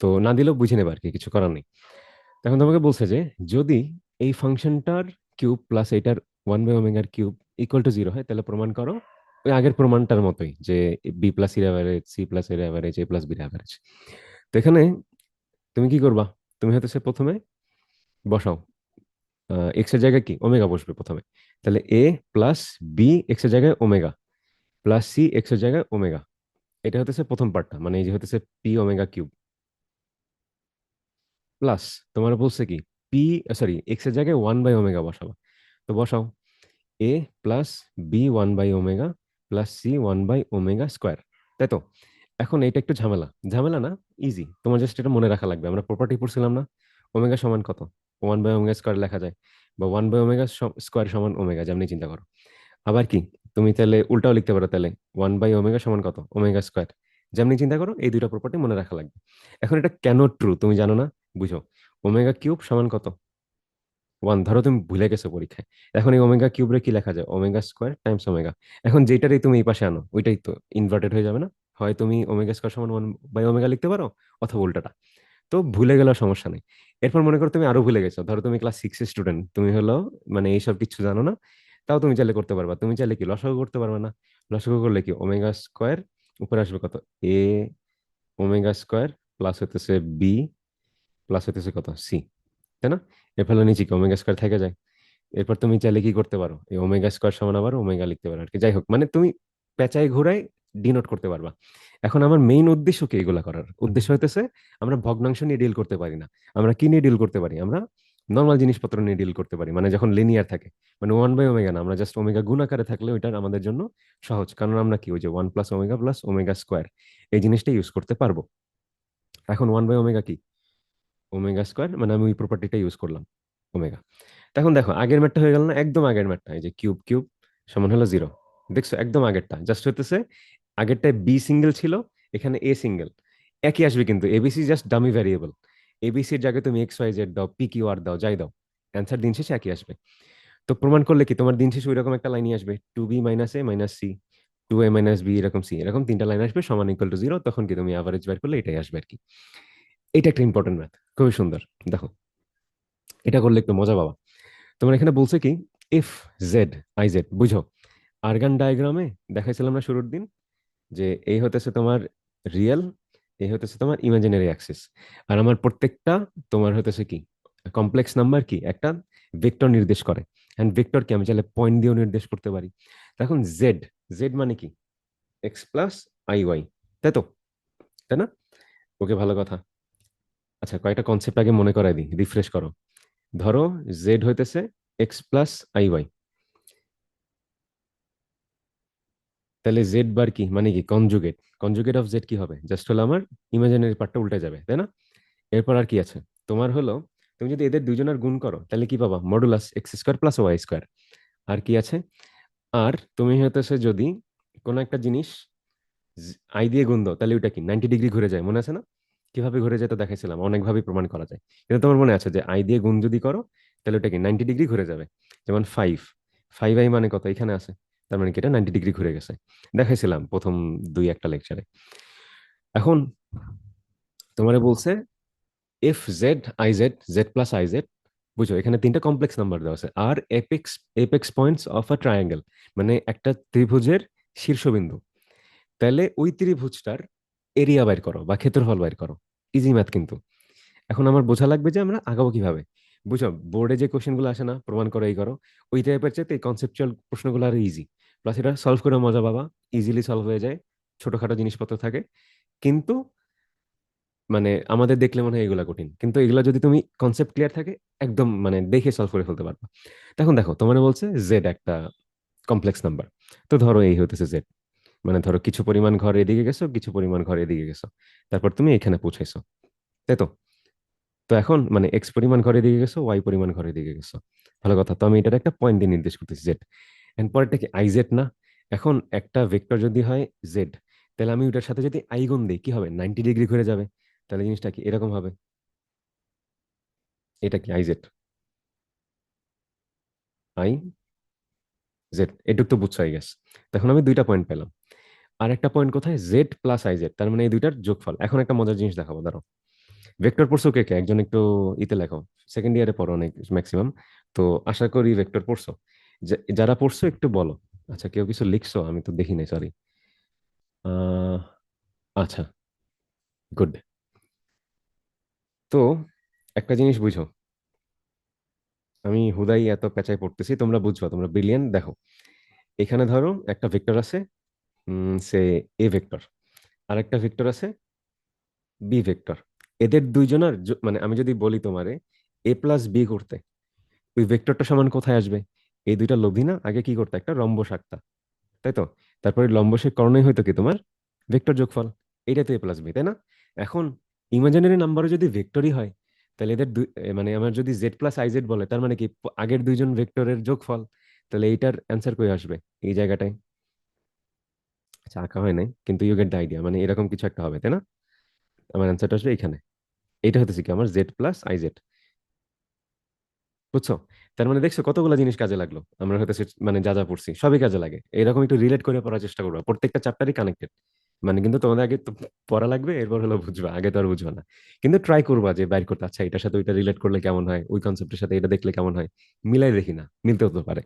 তো না দিলেও বুঝে নেবে আর কি, কিছু করার নেই। এখন তোমাকে বলছে যে যদি এই ফাংশনটার কিউব প্লাস এটার ওয়ান বাই ওমেগার কিউব ইকুয়াল টু জিরো হয়, তাহলে প্রমাণ করো ওই আগের প্রমাণটার মতোই, যে বি প্লাস এর অ্যাভারেজ, সি প্লাস এর অ্যাভারেজ, এ প্লাস বির অ্যাভারেজ। তো এখানে তুমি কি করবা, তুমি হয়তো সে প্রথমে বসাও, এক্স এর জায়গায় কি ওমেগা বসবে প্রথমে। তাহলে এ প্লাস বি এক্স এর জায়গায় ওমেগা, প্লাস সি এক্স এর জায়গায় ওমেগা। এটা হতেছে প্রথম পার্টটা, মানে এই যে হতেছে পি ওমেগা কিউব, প্লাস তোমার বলছে কি পি, সরি এক্স এর জায়গায় ওয়ান বাই ওমেগা বসাবা। তো বসাও, A plus B one by omega plus C one by omega square, তাই তো? এখন এটা একটু ঝামেলা, ঝামেলা না, ইজি, তোমার জাস্ট এটা মনে রাখা লাগবে। আমরা প্রপার্টি পড়ছিলাম না, ওমেগা সমান কত, ওয়ান বাই ওমেগা স্কোয়ার লেখা যায়, বা ওয়ান বাই ওমেগা স্কোয়ার সমান ওমেগা, যেমনি চিন্তা করো। আবার কি, তুমি তাহলে উল্টাও লিখতে পারো, তাহলে ওয়ান বাই ওমেগা সমান কত, ওমেগা স্কোয়ার। যেমনি চিন্তা করো, এই দুইটা প্রপার্টি মনে রাখা লাগবে। এখন এটা কেন ট্রু তুমি জানো না, বুঝো। ওমেগা কিউব সমান কত, ওয়ান, ধরো তুমি ভুলে গেছো পরীক্ষায়। এখন এই ওমেগা কিউবরে কি লেখা যায়, ওমেগা স্কোয়ার টাইমস ওমেগা। এখন যেটারই তুমি এই পাশে আনো ওইটাই তো ইনভার্টেড হয়ে যাবে না? হয় তুমি ওমেগা স্কোয়ার সমান ওয়ান বাই ওমেগা লিখতে পারো, অথবা উল্টাটা। তো ভুলে গেলেও সমস্যা নেই। এরপর মনে করো তুমি আরো ভুলে গেছো, ধরো তুমি ক্লাস সিক্স স্টুডেন্ট, তুমি হলো মানে এইসব কিছু জানো না, তাও তুমি চাইলে করতে পারবা। তুমি চাইলে কি লসাগু করতে পারবে না? লসাগু করলে কি ওমেগা স্কোয়ার উপরে আসবে কত, এ ওমেগা স্কোয়ার প্লাস হতেছে বি প্লাস হতেছে কত, সি, তাই না? এর ফলে নিচে কি ওমেগা স্কোয়ার থেকে যায়। এরপর তুমি চাইলে কি করতে পারো, এই ওমেগা স্কোয়ার সমান আবার ওমেগা লিখতে পারো আর কি। যাই হোক, মানে তুমি পেঁচায় ঘোরায় ডিনোট করতে পারবা। এখন আমার মেইন উদ্দেশ্য কি, এগুলা করার উদ্দেশ্য হইতেছে আমরা ভগ্নাংশ নিয়ে ডিল করতে পারি না। আমরা কি নিয়ে ডিল করতে পারি, আমরা নর্মাল জিনিসপত্র নিয়ে ডিল করতে পারি, মানে যখন লিনিয়ার থাকে, মানে ওয়ান বাই ওমেগা না, আমরা জাস্ট ওমেগা গুণ আকারে থাকলে ওইটা আমাদের জন্য সহজ, কারণ আমরা কি ওই যে ওয়ান প্লাস ওমেগা স্কোয়ার এই জিনিসটা ইউজ করতে পারবো। এখন ওয়ান বাই ওমেগা কি, ওমেগা স্কোয়ার, মানে আমি ওই প্রপার্টিটা ইউজ করলাম, ওমেগা। এখন দেখো আগের ম্যাটটা হয়ে গেল না, একদম আগের ম্যাটটা, এই যে কিউব কিউব সমান হলো জিরো। দেখছো একদম আগেরটা জাস্ট হইতেছে, আগেরটায় বি সিঙ্গেল ছিল, এখানে এ সিঙ্গেল, একই আসবে কিন্তু, এবিসি জাস্ট ডামি ভ্যারিয়েবল। এবিসির জায়গায় তুমি এক্স ওয়াই জেড দাও, পি কিউ আর দাও, যাই দাও, অ্যান্সার দিন শেষে একই আসবে। তো প্রমাণ করলে কি তোমার দিন শেষে ওইরকম একটা লাইনই আসবে, two B minus A minus C, two a minus B এরকম সি, এরকম তিনটা লাইন আসবে সমান ইকুয়াল টু জিরো, তখন কি তুমি অ্যাভারেজ বের করলে এটাই আসবে আর কি। এটা একটা ইম্পর্টেন্ট ম্যাথ, খুবই সুন্দর। দেখো এটা করলে একটু মজা পাবা। তোমার এখানে বলছে কি, ইফ জেড আই জেড, বুঝো আর্গান ডায়াগ্রামে দেখাইছিলাম না শুরুর দিন, যে এই হতেছে তোমার রিয়েল, এই হতেছে তোমার ইমাজিনারি অ্যাক্সিস, আর আমার প্রত্যেকটা তোমার হতেছে কি কমপ্লেক্স নাম্বার, কি একটা ভেক্টর নির্দেশ করে। এন্ড ভেক্টরকে আমি চাইলে পয়েন্ট দিয়েও নির্দেশ করতে পারি। এখন জেড, জেড মানে কি, এক্স প্লাস আই ওয়াই, তাই তো, তাই না? ওকে, ভালো কথা। আচ্ছা কয়েকটা কনসেপ্ট আগে মনে করাই দিই, রিফ্রেশ করো। ধরো জেড হইতেছে এক্স প্লাস আই ওয়াই, তাহলে জেড বার কি মানে কি, কনজুগেট, কনজুগেট অফ জেড কি হবে, জাস্ট হলো আমার ইমাজিনারি পার্টটা উল্টে যাবে, তাই না? এরপর আর কি আছে? তোমার হলো, তুমি যদি এদের দুইজনের গুণ করো তাহলে কি পাবা? Modulus X square plus Y square. আর কি আছে? আর তুমি হতেছে যদি কোনো একটা জিনিস আই দিয়ে গুণ দাও তাহলে ওইটা কি 90 ডিগ্রি ঘুরে যায়, মনে আছে না? কিভাবে ঘুরে যায় তো দেখাইছিলাম, অনেকভাবেই প্রমাণ করা যায়। কিন্তু তোমার মনে আছে যে আই দিয়ে গুণ যদি করো তাহলে ওটা কি 90 ডিগ্রি ঘুরে যাবে। যেমন ফাইভ, ফাইভ আই মানে কত এখানে আছে, তার মানে কি এটা 90 ডিগ্রি ঘুরে গেছে। দেখাইছিলাম প্রথম দুই একটা লেকচারে। এখন তোমারে বলছে F Z I Z Z plus I Z, বুঝো এখানে তিনটা কমপ্লেক্স নাম্বার দেওয়া আছে, আর apex apex points of a triangle, মানে একটা ত্রিভুজের শীর্ষবিন্দু। তাহলে ওই ত্রিভুজটার এরিয়া বাইর করো বা ক্ষেত্রফল বাইর করো। ইজি ম্যাথ কিন্তু। এখন আমার বোঝা লাগবে যে আমরা আগাবো কিভাবে। বুঝো বোর্ডে যে কোশ্চেন গুলো আসে না, প্রমাণ করো এই করো, ওই টাইপের চাইতে এই কনসেপচুয়াল প্রশ্নগুলো আরো ইজি। প্লাস এটা সলভ করে মজা পাবা, ইজিলি সলভ হয়ে যায়, ছোটখাটো জিনিসপত্র থাকে। কিন্তু মানে আমাদের দেখলে মনে হয় এগুলা কঠিন, কিন্তু এগুলা যদি তুমি কনসেপ্ট ক্লিয়ার থাকে একদম মানে দেখে সলভ করে ফেলতে পারবা। তখন দেখো তোমার বলছে জেড একটা কমপ্লেক্স নাম্বার। তো ধরো এই হতেছে জেড, মানে ধরো কিছু পরিমাণ ঘর এদিকে গেছো, কিছু পরিমাণ ঘর এদিকে গেছো, তারপর তুমি এখানে পৌঁছাইছো, তাই তো? তো এখন মানে এক্স পরিমাণ ঘরে দিকে গেছো, ওয়াই পরিমাণ ঘরে দিকে গেছো। ভালো কথা, তো আমি এটার একটা পয়েন্ট দিয়ে নির্দেশ করতেছি জেড। এন্ড পরেরটা কি আই জেড না? এখন একটা ভেক্টর যদি হয় জেড, তাহলে আমি ওটার সাথে যদি আই গুণ দিই কি হবে? 90 ডিগ্রি ঘুরে যাবে। তাহলে জিনিসটা কি এরকম হবে? এটা কি আই জেড, আই জেড, এটুক তো বুঝছো আই গেস। তখন আমি দুইটা পয়েন্ট পেলাম। আর একটা পয়েন্ট কোথায়? জেড প্লাস আই জেড, তার মানে এই দুইটার যোগফল। এখন একটা মজার জিনিস দেখাবো, দাঁড়াও। ভেক্টর পড়ছো কে কে? একজন একটু ইতে লেখো। সেকেন্ড ইয়ারে পড়ো অনেক ম্যাক্সিমাম, তো আশা করি ভেক্টর পড়ছো। যারা পড়ছো একটু বলো। আচ্ছা, কেউ কিছু লিখছো? আমি তো দেখি নাই, সরি। আহ আচ্ছা, গুড। তো একটা জিনিস বুঝো, আমি হুদাই এত পেঁচাই পড়তেছি, তোমরা বুঝছো, তোমরা ব্রিলিয়ান্ট। দেখো এখানে ধরো একটা ভেক্টর আছে, সে এ ভেক্টর, আর একটা ভেক্টর আছে বি ভেক্টর। এদের দুইজনের মানে আমি যদি বলি তোমারে এ প্লাস বি করতে, ওই ভেক্টরটা সমান কোথায় আসবে? এই দুইটা লব্ধি না, আগে কি করতে? একটা রম্বস আঁকতা, তাই তো? তারপরে লম্বসের কর্ণই হয়তো কি তোমার ভেক্টর যোগফল। এটা তো এ প্লাস বি, তাই না? এখন ইমাজিনারি নাম্বারও যদি ভেক্টরই হয়, তাহলে এদের মানে আমার যদি জেড প্লাস আই জেড বলে, তার মানে কি আগের দুইজন ভেক্টরের যোগফল। তাহলে এইটার অ্যান্সার কই আসবে? এই জায়গাটায়। আচ্ছা, আঁকা হয় নাই, কিন্তু ইউ গেট দ্য আইডিয়া, মানে এরকম কিছু একটা হবে, তাই না? আমার অ্যান্সারটা আসবে এখানে। এটা হতেছে কি আমার জেড প্লাস আই জেড, বুঝছো? তার মানে দেখছো কতগুলো জিনিস কাজে লাগলো। আমরা হয়তো মানে যা যা পড়ছি সবই কাজে লাগে। এরকম একটু রিলেট করে পড়ার চেষ্টা করবো, প্রত্যেকটা চ্যাপ্টারই কানেক্টেড। মানে কিন্তু তোমাদের আগে তো পড়া লাগবে, এরপর হলো বুঝবা, আগে তো আর বুঝবা না। কিন্তু ট্রাই করবা যে বাইর করতে, আচ্ছা এটার সাথে ওইটা রিলেট করলে কেমন হয়, ওই কনসেপ্টের সাথে এটা দেখলে কেমন হয়। মিলাই দেখি না, মিলতে হতে পারে।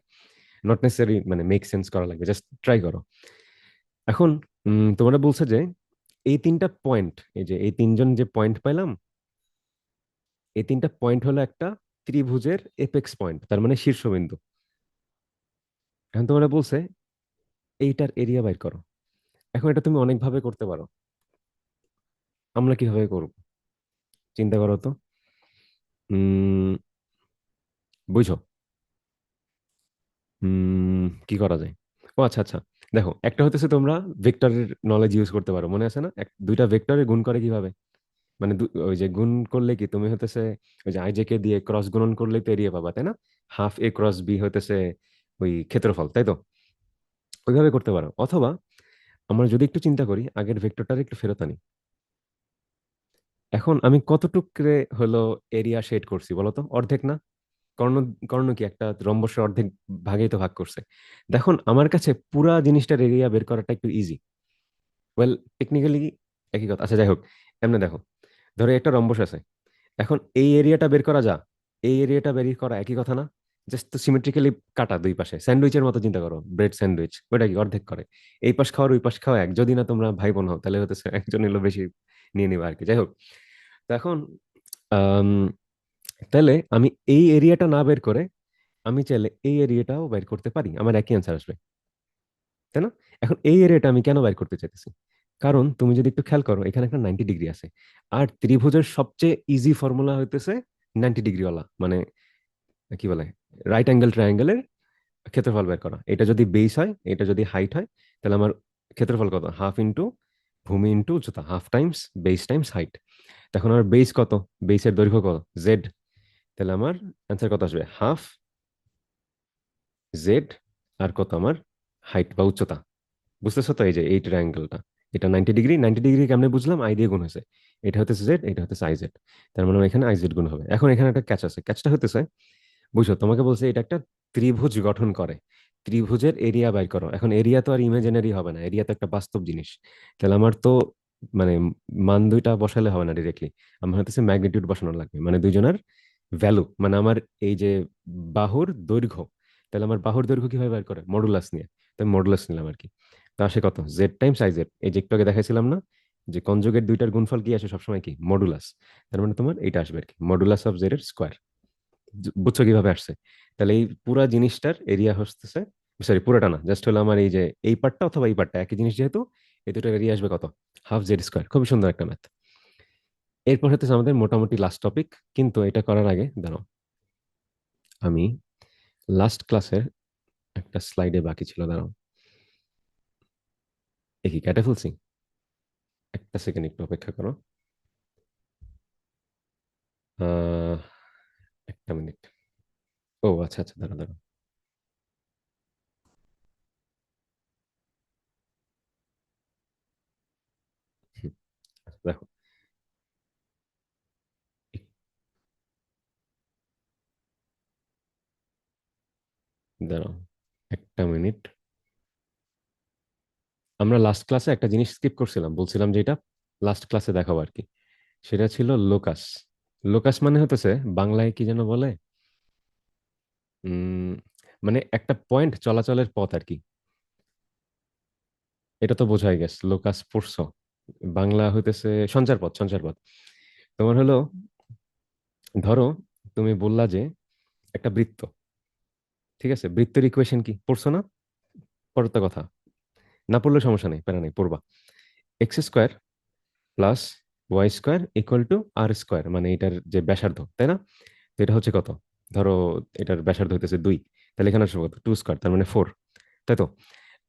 নট নেসেসারি মানে মেক সেন্স করা লাগবে, জাস্ট ট্রাই করো। এখন তোমরা বলছে যে এই তিনটা পয়েন্ট, এই যে এই তিনজন যে পয়েন্ট পাইলাম, এই তিনটা পয়েন্ট হলো একটা ত্রিভুজের এপেক্স পয়েন্ট, তার মানে শীর্ষবিন্দু। এখন তোমরা বলছে এইটার এরিয়া বাইর করো। এখন এটা তুমি অনেকভাবে করতে পারো, আমরা কিভাবে করব? চিন্তা করো তো। উম বুঝো, কি করা যায়? ও আচ্ছা আচ্ছা, দেখো একটা হতেছে তোমরা ভেক্টরের নলেজ ইউজ করতে পারো, মনে আছে না? দুইটা ভেক্টরে গুণ করে কিভাবে? মানে ওই যে গুণ করলে কি তুমি হতেছে ওই যে আইজে কে দিয়ে ক্রস গুণন করলেই তো এরিয়া পাবা, তাই না? হাফ এ ক্রস বি হতেছে ওই ক্ষেত্রফল, তাই তো? ওইভাবে করতে পারো। অথবা আমরা যদি একটু চিন্তা করি, আগের ভেক্টরটার একটু ফেরত আনি। এখন আমি কতটুকরে হলো এরিয়া শেড করছি বলো তো? অর্ধেক না? কর্ণ, কর্ণ কি একটা রম্বসের অর্ধেক ভাগেই তো ভাগ করছে। দেখুন আমার কাছে পুরা জিনিসটার এরিয়া বের করাটা একটু ইজি। ওয়েল, টেকনিক্যালি একই কথা। আচ্ছা যাই হোক, এমনি দেখো, ধরো একটা রম্বস আছে। এখন এই এরিয়াটা বের করা যা, এই এরিয়াটা বের করা একই কথা না? জাস্ট তো সিমেট্রিক্যালি কাটা দুই পাশে, স্যান্ডউইচের মতো চিন্তা করো, ব্রেড স্যান্ডউইচ, ওটা কি অর্ধেক করে? এই পাশ খাওয়ার ওই পাশ খাওয়া এক, যদি না তোমরা ভাই বোন হও তাহলে হতেছে একজন এলো বেশি নিয়ে নিবা আর কি। যাই হোক, তো এখন আম, তাহলে আমি এই এরিয়াটা না বের করে আমি চাইলে এই এরিয়াটাও বের করতে পারি, আমার একই অ্যান্সার আসবে, তাই না? এখন এই এরিয়াটা আমি কেন বের করতে চাইতেছি? কারণ তুমি যদি একটু খেয়াল করো, এখানে একটা 90 ডিগ্রি আছে। আর ত্রিভুজের সবচেয়ে ইজি ফর্মুলা হইতেছে 90 ডিগ্রি ওয়ালা, মানে কি বলে, রাইট অ্যাঙ্গেল ট্রায়াঙ্গেলের ক্ষেত্রফল বের করা। এটা যদি বেস হয়, এটা যদি হাইট হয়, তাহলে আমার ক্ষেত্রফল কত? হাফ ইন্টু ভূমি ইন্টু উচ্চতা, half Times base Times height. তখন আমার বেস কত, বেসের দৈর্ঘ্য কত, জেড। তাহলে আমার অ্যান্সার কত আসবে, হাফ জেড আর কত আমার হাইট বা উচ্চতা। বুঝতেছো তো, এই যে এই ট্রায়াঙ্গেলটা, এটা 90 ডিগ্রি, 90 ডিগ্রি কেমনে বুঝলাম, আই দিয়ে গুণ হয়েছে। এটা হতেছে জেড, এটা হতেছে আই জেড। তার মানে এখানে আই জেড গুণ হবে। এখন এখানে একটা ক্যাচ আছে, ক্যাচটা হতেছে, বুঝছো, তোমাকে বলছে এটা একটা ত্রিভুজ গঠন করে, ত্রিভুজের এরিয়া বাইর করো। এখন এরিয়া তো আর ইমাজিনারি হবে না, এরিয়া তো একটা বাস্তব জিনিস। তাহলে আমার তো মানে মান দুইটা বসালে হবে না ডিরেক্টলি, আমার হতেছে ম্যাগনিটিউড বসানো লাগবে, মানে দুইজনের ভ্যালু, মানে আমার এই যে বাহুর দৈর্ঘ্য। তাহলে আমার বাহুর দৈর্ঘ্য কিভাবে বের করে, মডুলাস নিয়ে। তো আমি মডুলাস নিলাম আর কি। তা আসে কত, জেড টাইমস আই জেড। এই যে একটু আগে দেখাইছিলাম না, যে কনজুগেট দুইটার গুণফল কি আসে সবসময়, কি, মডুলাস। তার মানে তোমার এইটা আসবে আর কি, মডুলাস অফ জেড এর স্কোয়ার। বুঝছো কিভাবে আসছে? তাহলে এই পুরা জিনিসটার এরিয়া হচ্ছে, সরি পুরোটা না, জাস্ট হলো আমার এই যে এই পার্টটা অথবা এই পার্টটা একই জিনিস যেহেতু, এই দুটোর এরিয়া আসবে কত, হাফ জেড স্কোয়ার। খুবই সুন্দর একটা ম্যাথ। এরপর হচ্ছে আমাদের মোটামুটি লাস্ট টপিক, কিন্তু এটা করার আগে দাঁড়াও, আমি লাস্ট ক্লাসের একটা স্লাইডে বাকি ছিল, দাঁড়াও, এ কি কেটে ফেলছি, একটা সেকেন্ড একটু অপেক্ষা করো। আহ একটা মিনিট। ও আচ্ছা আচ্ছা, দাঁড়া দাঁড়া। হুম, আচ্ছা, দেখো, দাঁড়াও একটা মিনিট। আমরা লাস্ট ক্লাসে একটা জিনিস স্কিপ করছিলাম, বলছিলাম যে এটা লাস্ট ক্লাসে দেখাবো আর কি। সেটা ছিল লোকাস। লোকাস মানে হতেছে বাংলায় কি যেন বলে, উম মানে একটা পয়েন্ট চলাচলের পথ আর কি। এটা তো বোঝাই গেছে, লোকাস পড়ছো, বাংলা হইতেছে সঞ্চার পথ, সঞ্চার পথ। তোমার হলো, ধরো তুমি বললা যে একটা বৃত্ত, ঠিক আছে, বৃত্তের ইকুয়েশন কি পড়ছো না, পড়ো তো কথা, না পড়লে সমস্যা নেই, প্যারা নেই, পড়বা। X square plus Y square equal to r square, মানে এটার যে ব্যাসার্ধ, তাই না? তো এটা হচ্ছে কত, ধরো এটার ব্যাসার্ধ হইতেছে 2, তাহলে এখানে আসবে কত, টু স্কোয়ার, তার মানে 4, তাই তো?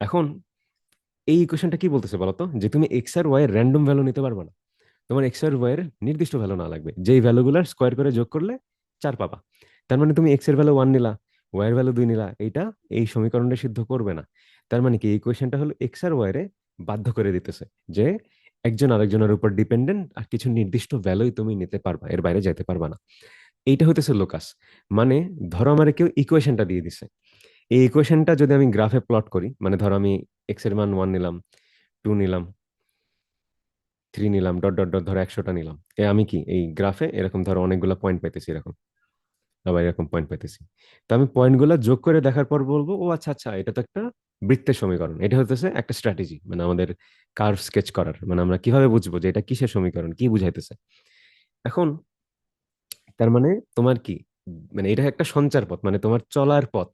এখন এই ইকুয়েশনটা কি বলতেছে বলতো, যে তুমি এক্স আর ওয়াই এর র্যান্ডম ভ্যালু নিতে পারবে না। তোমার এক্স আর ওয়াই এর নির্দিষ্ট ভ্যালু না লাগবে, যেই ভ্যালুগুলার স্কোয়ার করে যোগ করলে 4 পাবা। তার মানে তুমি এক্স এর ভ্যালু 1 নিলা, ওয়াই এর ভ্যালু 2 নিলা, এইটা এই সমীকরণটা সিদ্ধ করবে না। তার মানে কি, এই ইকুয়েশনটা হলো এক্স আর ওয়াই এর বাধ্য করে দিতেছে যে একজন আরেকজনের উপর ডিপেন্ডেন্ট, আর কিছু নির্দিষ্ট ভ্যালুই তুমি নিতে পারবা, এর বাইরে যেতে পারবা না। এইটা হইতেছে লোকাস। মানে ধরো আমার কেউ ইকুয়েশনটা দিয়ে দিছে, এই ইকুয়েশনটা যদি আমি গ্রাফে প্লট করি, মানে ধরো আমি এক্স এর মান 1 নিলাম, 2 নিলাম, 3 নিলাম, ডট ডট ডট, ধরো 100টা নিলাম, আমি কি এই গ্রাফে এরকম ধরো অনেকগুলো পয়েন্ট পাইতেছি, এরকম আবার এরকম পয়েন্ট পাইতেছি। তো আমি পয়েন্টগুলো যোগ করে দেখার পর বলবো, ও আচ্ছা আচ্ছা, এটা তো একটা বৃত্তের সমীকরণ। এটা হতেছে একটা স্ট্র্যাটেজি, মানে আমাদের কার্ভ স্কেচ করার, মানে আমরা কিভাবে বুঝবো যে এটা কিসের সমীকরণ, কি বুঝাইতেছে। এখন তার মানে তোমার কি, মানে এটা একটা সঞ্চার পথ, মানে তোমার চলার পথ,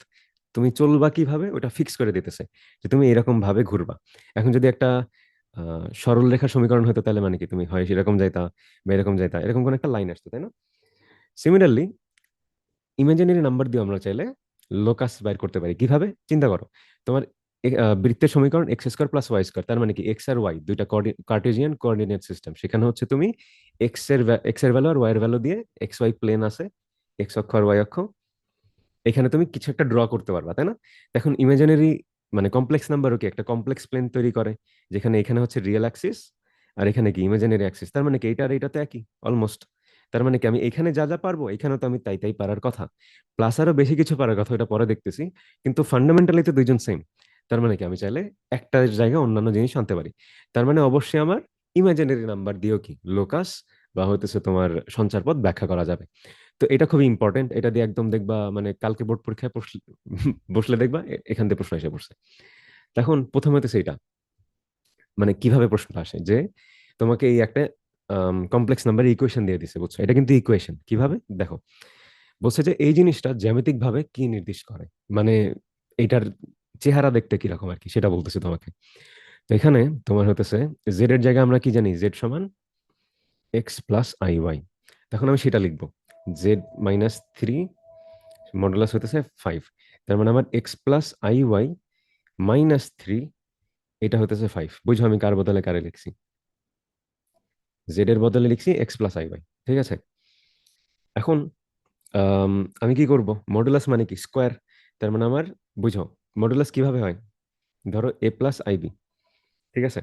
তুমি চলবা কিভাবে ওটা ফিক্স করে দিতেছে, যে তুমি এরকম ভাবে ঘুরবা। এখন যদি একটা সরল রেখার সমীকরণ হতো, তাহলে মানে কি, তুমি হয় সেরকম যাইতা বা এরকম যাইতা, এরকম কোন একটা লাইন আসতো, তাই না? সিমিলারলি ইমাজিনারি নাম্বার দিয়ে আমরা চাইলে লোকাস বাইর করতে পারি, কিভাবে, চিন্তা করো। তোমার বৃত্তের সমীকরণ x square plus Y square, তার মানে কি এক্স আর ওয়াই দুইটা কার্টেজিয়ান কোঅর্ডিনেট সিস্টেম, সেখানে হচ্ছে তুমি এক্স এর ভ্যালু আর ওয়াই এর ভ্যালু দিয়ে, এক্স ওয়াই প্লেন আছে, এক্স অক্ষ আর ওয়াই অক্ষ, এখানে তুমি কিছু একটা ড্র করতে পারবা, তাই না? এখন ইমাজিনারি মানে কমপ্লেক্স নাম্বারও কি একটা কমপ্লেক্স প্লেন তৈরি করে, যেখানে এখানে হচ্ছে রিয়েল অ্যাক্সিস আর এখানে কি ইমাজিনারি অ্যাক্সিস, তার মানে কি এটা আর এটা তো একই অলমোস্ট। তার মানে কি আমি এখানে যা যা পারবো এখানে তো আমি তাই তাই পারার কথা, প্লাস আরো বেশি কিছু পারার কথা, এটা পরে দেখতেছি। কিন্তু ফান্ডামেন্টালি তো দুইজন সেম। তার মানে কি আমি চাইলে একটা জায়গায় অন্যান্য জিনিস আনতে পারি। তার মানে অবশ্যই আমার ইমাজিনারি নাম্বার দিয়েও কি লোকাস বা হইতেছে তোমার সঞ্চারপথ ব্যাখ্যা করা যাবে। তো এটা খুবই ইম্পর্টেন্ট, এটা দিয়ে একদম দেখবা মানে কালকে বোর্ড পরীক্ষায় বসলে দেখবা এখান থেকে প্রশ্ন এসে পড়ছে। এখন প্রথমে হচ্ছে এটা, মানে কিভাবে প্রশ্নটা আসে, যে তোমাকে এই একটা কমপ্লেক্স নাম্বার ইকুয়েশন দিয়ে দিছে, বুঝছো, এটা কিন্তু ইকুয়েশন, কিভাবে দেখো, বলছে যে এই জিনিসটা জ্যামিতিক ভাবে কি নির্দেশ করে, মানে এটার চেহারা দেখতে কিরকম আর কি, সেটা বলতেছে তোমাকে। তো এখানে তোমার হতেছে জেড এর জায়গায় আমরা কি জানি, জেড সমান এক্স প্লাস আই ওয়াই। তখন আমি সেটা লিখবো, জেড -3 মডুলাস হতেছে 5। তার মানে আমার এক্স প্লাস আই ওয়াই -3, এটা হতেছে 5। বুঝো আমি কার বদলে কারে লিখছি? জেড এর বদলে লিখছি এক্স প্লাস আই ওয়াই। ঠিক আছে। এখন আম, আমি কি করব? মডুলাস মানে কি? স্কোয়ার। তার মানে আমার, বুঝো মডুলাস কিভাবে হয়। ধরো এ প্লাস আইবি, ঠিক আছে,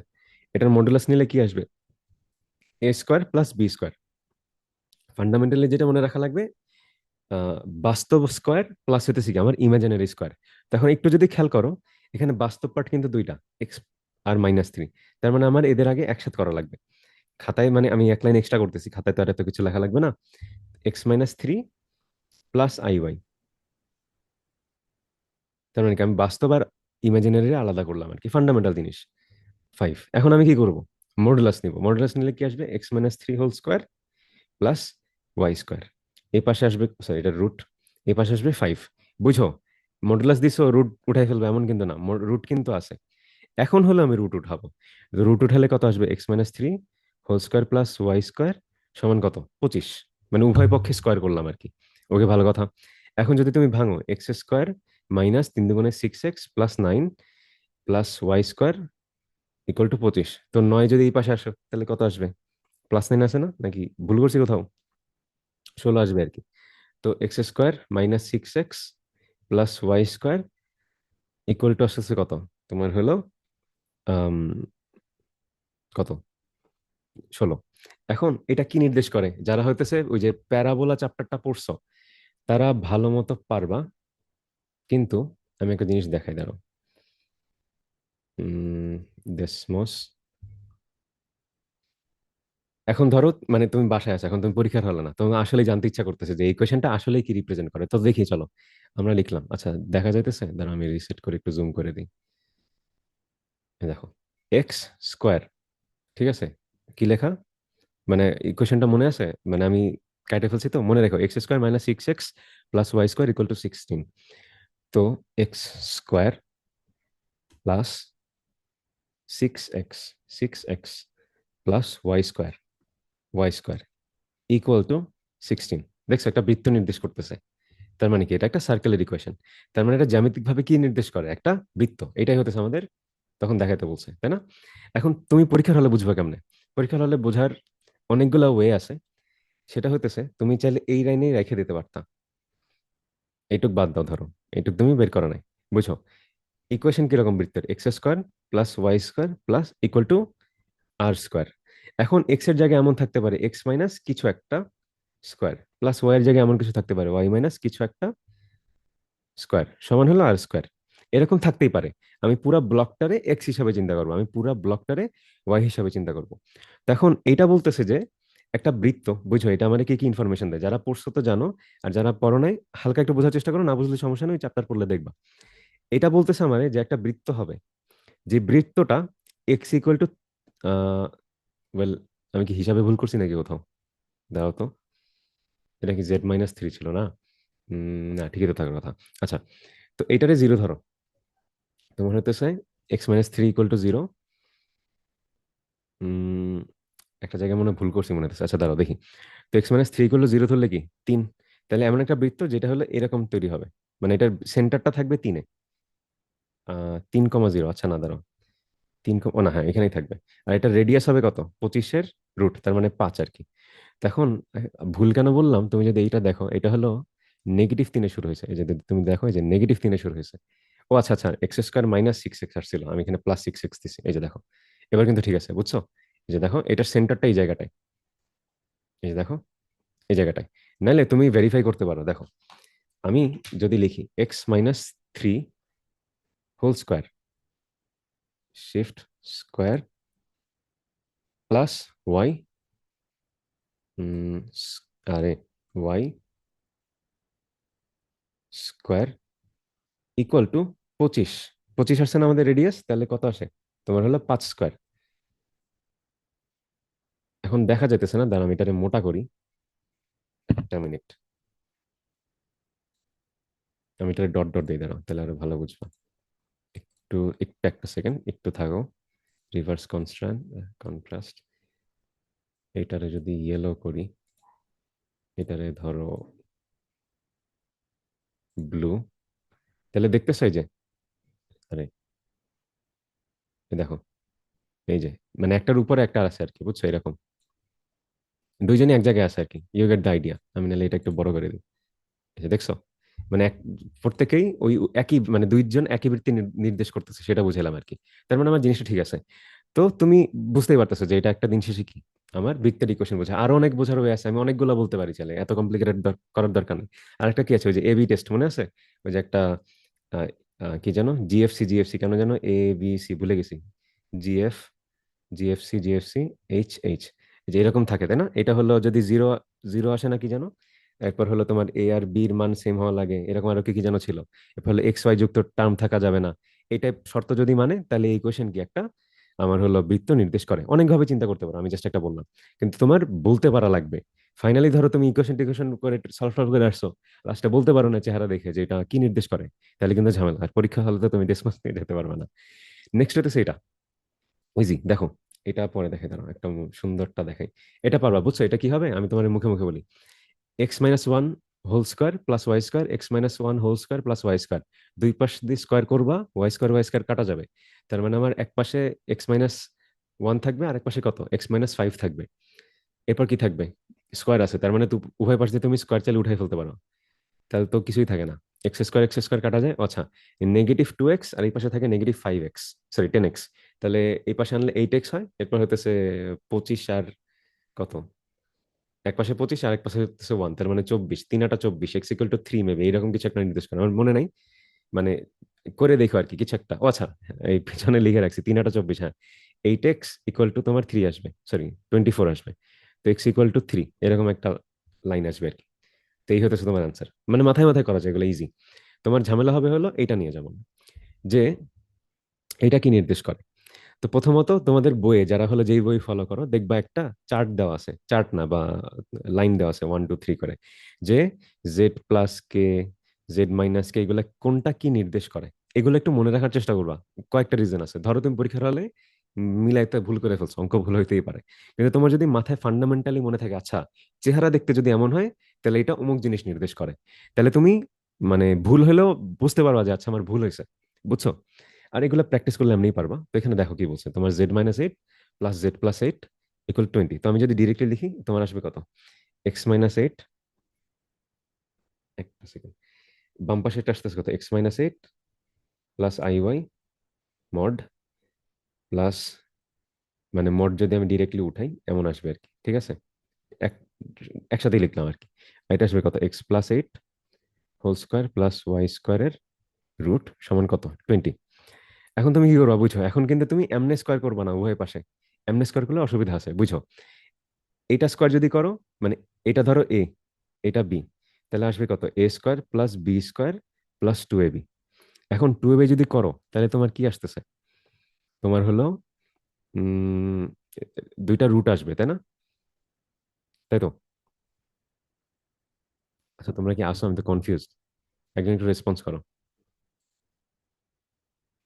এটার মডুলাস নিলে কি আসবে? A square plus B square. Fundamentally যেটা মনে রাখা লাগবে, আহ, বাস্তব স্কোয়ার প্লাস হইতেছে কি আমার ইমাজিনারি স্কোয়ার। তখন একটু যদি খেয়াল করো, এখানে বাস্তব পার্ট কিন্তু দুইটা, এক্স আর -3। তার মানে আমার এদের আগে একসাথে করা লাগবে খাতায়, মানে আমি এক লাইন এক্সট্রা করতেছি, খাতায় তো আর এত কিছু লেখা লাগবে না। x-3 plus I Y. তার মানে কি আমি বাস্তব আর ইমাজিনারি আলাদা করলাম আর কি, ফান্ডামেন্টাল জিনিস। 5। এখন আমি কি করব? মডুলাস নিব। মডুলাস নিলে কি আসবে? x-3 whole square plus Y square. এই পাশে আসবে, সরি এটা রুট, এই পাশে আসবে 5। বুঝো, মডুলাস দিছো রুট উঠাই ফেলবে এমন কিন্তু না, রুট কিন্তু আছে। এখন হলো আমি রুট উঠাবো। রুট উঠালে কত আসবে? x-3 whole square plus Y square সমান কত? 25। মানে উভয় পক্ষে স্কোয়ার করলাম আর কি। ওকে, ভালো কথা। এখন যদি তুমি ভাঙো, x square minus 3 × 6x plus 9 plus Y square equal to 25, তো 9 যদি এই পাশে আসো তাহলে কত আসবে? +9 আসে না নাকি? ভুল করছি কোথাও? 16 আসবে আর কি। তো x² minus 6x plus Y square equal to আসতেছে কত? তোমার হলো আম, কত? 16। এখন এটা কি নির্দেশ করে? যারা হইতেছে ওই যে প্যারাবোলা চ্যাপ্টারটা পড়ছো, তারা ভালো মতো পারবা। কিন্তু আমি একটা জিনিস দেখাই, দাঁড়াও। ডেসমোস। এখন ধরো মানে তুমি বাসায় আছো, এখন তুমি পরীক্ষার হলো না, তোমার আসলে জানতে ইচ্ছা করতেছে যে এই কোয়েশ্চেনটা আসলে কি রিপ্রেজেন্ট করে, তো দেখি চলো আমরা লিখলাম। আচ্ছা, দেখা যাইতেছে? দাঁড়াও আমি রিসেট করে একটু জুম করে দিই। এই দেখো, এক্স স্কোয়ার, ঠিক আছে, কি লেখা, মানে ইকুয়েশনটা মনে আছে? মানে আমি কাটে ফেলছি তো, মনে রেখো, x² minus 6x plus Y square equal to 16। তো x square plus 6x plus Y square equal to 16। দেখছো, একটা বৃত্ত নির্দেশ করতেছে। তার মানে কি? এটা একটা সার্কেলের ইকুয়েশন। তার মানে এটা জ্যামিতিক ভাবে কি নির্দেশ করে? একটা বৃত্ত। এটাই হতেছে আমাদের তখন দেখাতে বলছে, তাই না? এখন তুমি পরীক্ষার হলে বুঝবে কেমনে? পরীক্ষার হলে বোঝার অনেকগুলো ওয়ে আছে। সেটা হইতেছে, তুমি চাইলে এই লাইনেই রেখে দিতে পারতা। এইটুক বাদ দাও, ধরো এইটুক তুমি বের করা নাই। বুঝো, ইকুয়েশন কিরকম বৃত্তের? x² plus Y square plus equal to r square. এখন এক্স এর জায়গায় এমন থাকতে পারে এক্স মাইনাস কিছু একটা স্কোয়ার, প্লাস ওয়াই এর জায়গায় এমন কিছু থাকতে পারে ওয়াই মাইনাস কিছু একটা স্কোয়ার সমান হলো আর স্কোয়ার। এরকম থাকতেই পারে। আমি পুরা ব্লকটারে এক্স হিসাবে চিন্তা করবো, আমি পুরা ব্লকটারে ওয়াই হিসাবে চিন্তা করবো। তখন এটা বলতেছে যে একটা বৃত্ত, বুঝো এটা আমাদের কি কি ইনফরমেশন দেয়, যারা পড়ছো তো জানো, আর যারা পড়ো নাই হালকা একটু বোঝার চেষ্টা করো, না বুঝলে সমস্যা নেই, চ্যাপ্টার পড়লে দেখবা। এটা বলতেছে আমাদের যে একটা বৃত্ত হবে, যে বৃত্তটা এক্স ইকুয়াল টু, ওয়েল, আমি কি হিসাবে ভুল করছি নাকি কোথাও? দাঁড়াও তো, এটা কি z-3 ছিল না? না, ঠিকই তো থাকার কথা। আচ্ছা, তো এইটারে জিরো ধরো। তোমার হতেছে x-3 ইকুয়াল টু 0। উম একটা জায়গায় মনে হয় ভুল করছি মনে হচ্ছে। আচ্ছা দাঁড়াও দেখি। তো x-3 ইকুয়াল টু 0 ধরলে কি 3। তাহলে এমন একটা বৃত্ত যেটা হলো এরকম তৈরি হবে, মানে এটার সেন্টারটা থাকবে 3-এ। 3,0। আচ্ছা না, দাঁড়াও, ও না, হ্যাঁ এখানেই থাকবে। আর এটা রেডিয়াস হবে কত? 25-এর রুট, তার মানে 5 আর কি। তখন ভুল কেন বললাম? তুমি যদি এইটা দেখো, এটা হলো -3-এ শুরু হয়েছে। এই যে তুমি দেখো, এই যে -3-এ শুরু হয়েছে। ও আচ্ছা আচ্ছা, x² মাইনাস 6x আসছিল, আমি এখানে প্লাস 6x দিছি। এই যে দেখো, এবার কিন্তু ঠিক আছে, বুঝছো? এই যে দেখো, এটার সেন্টারটা এই জায়গাটায়। এই যে দেখো, এই জায়গাটায়। নাহলে তুমি ভেরিফাই করতে পারো, দেখো আমি যদি লিখি x-3 whole square shift square plus y, আরে ওয়াই স্কোয়ার ইকুয়াল টু 25। 25 আসছে না আমাদের রেডিয়াস? তাহলে কত আসে? তোমার হলো 5 স্কোয়ার। এখন দেখা যাইতেছে না, দাঁড়া আমি এটারে মোটা করি। একটা মিনিট, আমি এটারে ডট ডট দিয়ে, দাঁড়াও তাহলে আরো ভালো বুঝবা। একটু একটু একটা সেকেন্ড একটু থাকো। রিভার্স কন্ট্রাস্ট, এটারে যদি ইয়েলো করি, এটারে ধরো ব্লু, তাহলে দেখতেছো এই যে, আরে এই দেখো, এই যে মানে একটার উপরে একটা আছে আর কি, বুঝছো এরকম। দুইজনই এক জায়গায় আছে আর কি, ইউ গেট দ্য আইডিয়া। আমি নাহলে এটা একটু বড় করে দিই। এই যে দেখছো, মানে প্রত্যেকেই ওই একই, মানে দুইজন একই বৃত্তি নির্দেশ করতেছে, সেটা বুঝালাম আর কি। তার মানে আমার জিনিসটা ঠিক আছে। তো তুমি বুঝতেই পারতেছো যে এটা একটা দিন শেষে কি, আমার বৃত্তের ইকুয়েশন বোঝা। আরো অনেক বোঝার ওয়ে আছে, আমি অনেকগুলো বলতে পারি, চলে এত কমপ্লিকেটেড করার দরকার নেই। আর একটা কি আছে, ওই যে এবি টেস্ট মনে আছে? ওই যে একটা আহ, কি জানো, জিএফসি, জিএফসি কেন জানো, এ বি সি ভুলে গেছি। GF, GFC, GFC, H H, যে এরকম থাকে তাই না? এটা হলো যদি জিরো, জিরো আসে না কি জানো, এরপর হলো তোমার এ আর বির মান সেম হওয়া লাগে, এরকম আরো কি কি জানো ছিল। এরপর হলো এক্স ওয়াই যুক্ত টার্ম থাকা যাবে না। এই টাইপ শর্ত যদি মানে, তাহলে এই কোয়েশ্চেন কি একটা আমার হলো বৃত্ত নির্দেশ করে। অনেকভাবে চিন্তা করতে পারো, আমি জাস্ট একটা বললাম। কিন্তু তোমার বলতে পারা লাগবে। ফাইনালি ধরো তুমি ইকুয়েশন টিকুয়েশন করে সলভ সলভ করে আসছো, লাস্টে বলতে পারো না চেহারা দেখে যে এটা কি নির্দেশ করে, তাহলে কিন্তু ঝামেলা। আর পরীক্ষা হলে তো তুমি ডেসমার্ক নিয়ে যেতে পারবে না। নেক্সট হতেছে এটা, ইজি দেখো। এটা পরে দেখে দাঁড়াও, একটা সুন্দরটা দেখাই। এটা পারবা, বুঝছো? এটা কি হবে আমি তোমার মুখে মুখে বলি। X minus one whole square plus Y square, x minus one whole square plus Y square. দুই পাশ দিয়ে স্কোয়ার করবা, ওয়াই স্কোয়ার কাটা যাবে। তার মানে আমার এক পাশে এক্স মাইনাস ওয়ান থাকবে, আর এক পাশে কত, এক্স মাইনাস ফাইভ থাকবে। এরপর কি থাকবে, স্কোয়ার আছে, তার মানে উভয় পাশ দিয়ে তুমি স্কোয়ার চাইলে উঠাই ফেলতে পারো। তাহলে তো কিছুই থাকে না, এক্স স্কোয়ার কাটা যায়। আচ্ছা, নেগেটিভ টু এক্স, আর এই পাশে থাকে negative five x, sorry 10x। তাহলে এই পাশে আনলে 8x হয়। এরপর হতেছে 25 আর কত, এক পাশে 25 আর এক পাশে হতেছে 1, তার মানে 24, 3 8 24, এক্স ইকুয়াল টু 3 মেবি, এরকম কিছু একটা নির্দেশ করে, আমার মনে নাই। মানে করে দেখো আর কি, কিছু একটা। ও আচ্ছা, এই পিছনে লিখে রাখছি 3 8 24, হ্যাঁ। 8x ইকুয়াল টু তোমার 3 আসবে, সরি 24 আসবে। তো এক্স ইকুয়াল টু 3, এরকম একটা লাইন আসবে আর কি। তো এই হতেছে তোমার আনসার। মানে মাথায় মাথায় করা যায়, এগুলো ইজি। তোমার ঝামেলা হবে হলো এটা নিয়ে, যেমন যে এটা কি নির্দেশ করে। তো প্রথমত তোমাদের বইয়ে, যারা হলো যেই বই ফলো করো, দেখবা একটা চার্ট দেওয়া আছে, চার্ট না বা লাইন দেওয়া আছে 1 2 3 করে, যে জেড প্লাস কে, জেড মাইনাস কে, এগুলা কোনটা কি নির্দেশ করে। এগুলো একটু মনে রাখার চেষ্টা করবা। কয়েকটা রিজন আছে, ধরো তুমি পরীক্ষার হলে মিলাইতে ভুল করে ফেলছো, অঙ্ক ভুল হইতেই পারে। কিন্তু তোমার যদি মাথায় ফান্ডামেন্টালি মনে থাকে, আচ্ছা চেহারা দেখতে যদি এমন হয়, তাহলে এটা অমুক জিনিস নির্দেশ করে, তাহলে তুমি মানে ভুল হলেও বুঝতে পারবা যে আচ্ছা আমার ভুল হয়েছে। বুঝছো? আর এগুলো প্র্যাকটিস করলে এমনিই পারবা। তো এখানে দেখো কি বলছে, তোমার Z minus 8 plus Z plus 8 equal 20। তো আমি যদি ডিরেক্টলি লিখি, তোমার আসবে কত, x-8, একটা সেকেন্ড, বাম পাশে এটা আসতেছে কত, x-8 plus I y mod plus, মানে মড যদি আমি ডিরেক্টলি উঠাই এমন আসবে আর কি, ঠিক আছে? এক একসাথেই লিখলাম আর কি। আর এটা আসবে কত, x+8 whole square plus y স্কোয়ারের রুট সমান কত, 20। এখন তুমি কি করবা বুঝো, এখন কিন্তু তুমি এমনে স্কোয়ার করবা না উভয় পাশে। এমনে স্কোয়ার করলে অসুবিধা আছে, বুঝো? এটা স্কোয়ার যদি করো, মানে এটা ধরো এ, এটা বি, তাহলে আসবে কত, A square plus B square plus 2ab। এখন 2ab যদি করো, তাহলে তোমার কি আসতেছে, তোমার হলো উম দুইটা রুট আসবে তাই না? তাই তো? আচ্ছা তোমরা কি আসো, আমি তো কনফিউজ। একজন একটু রেসপন্স করো,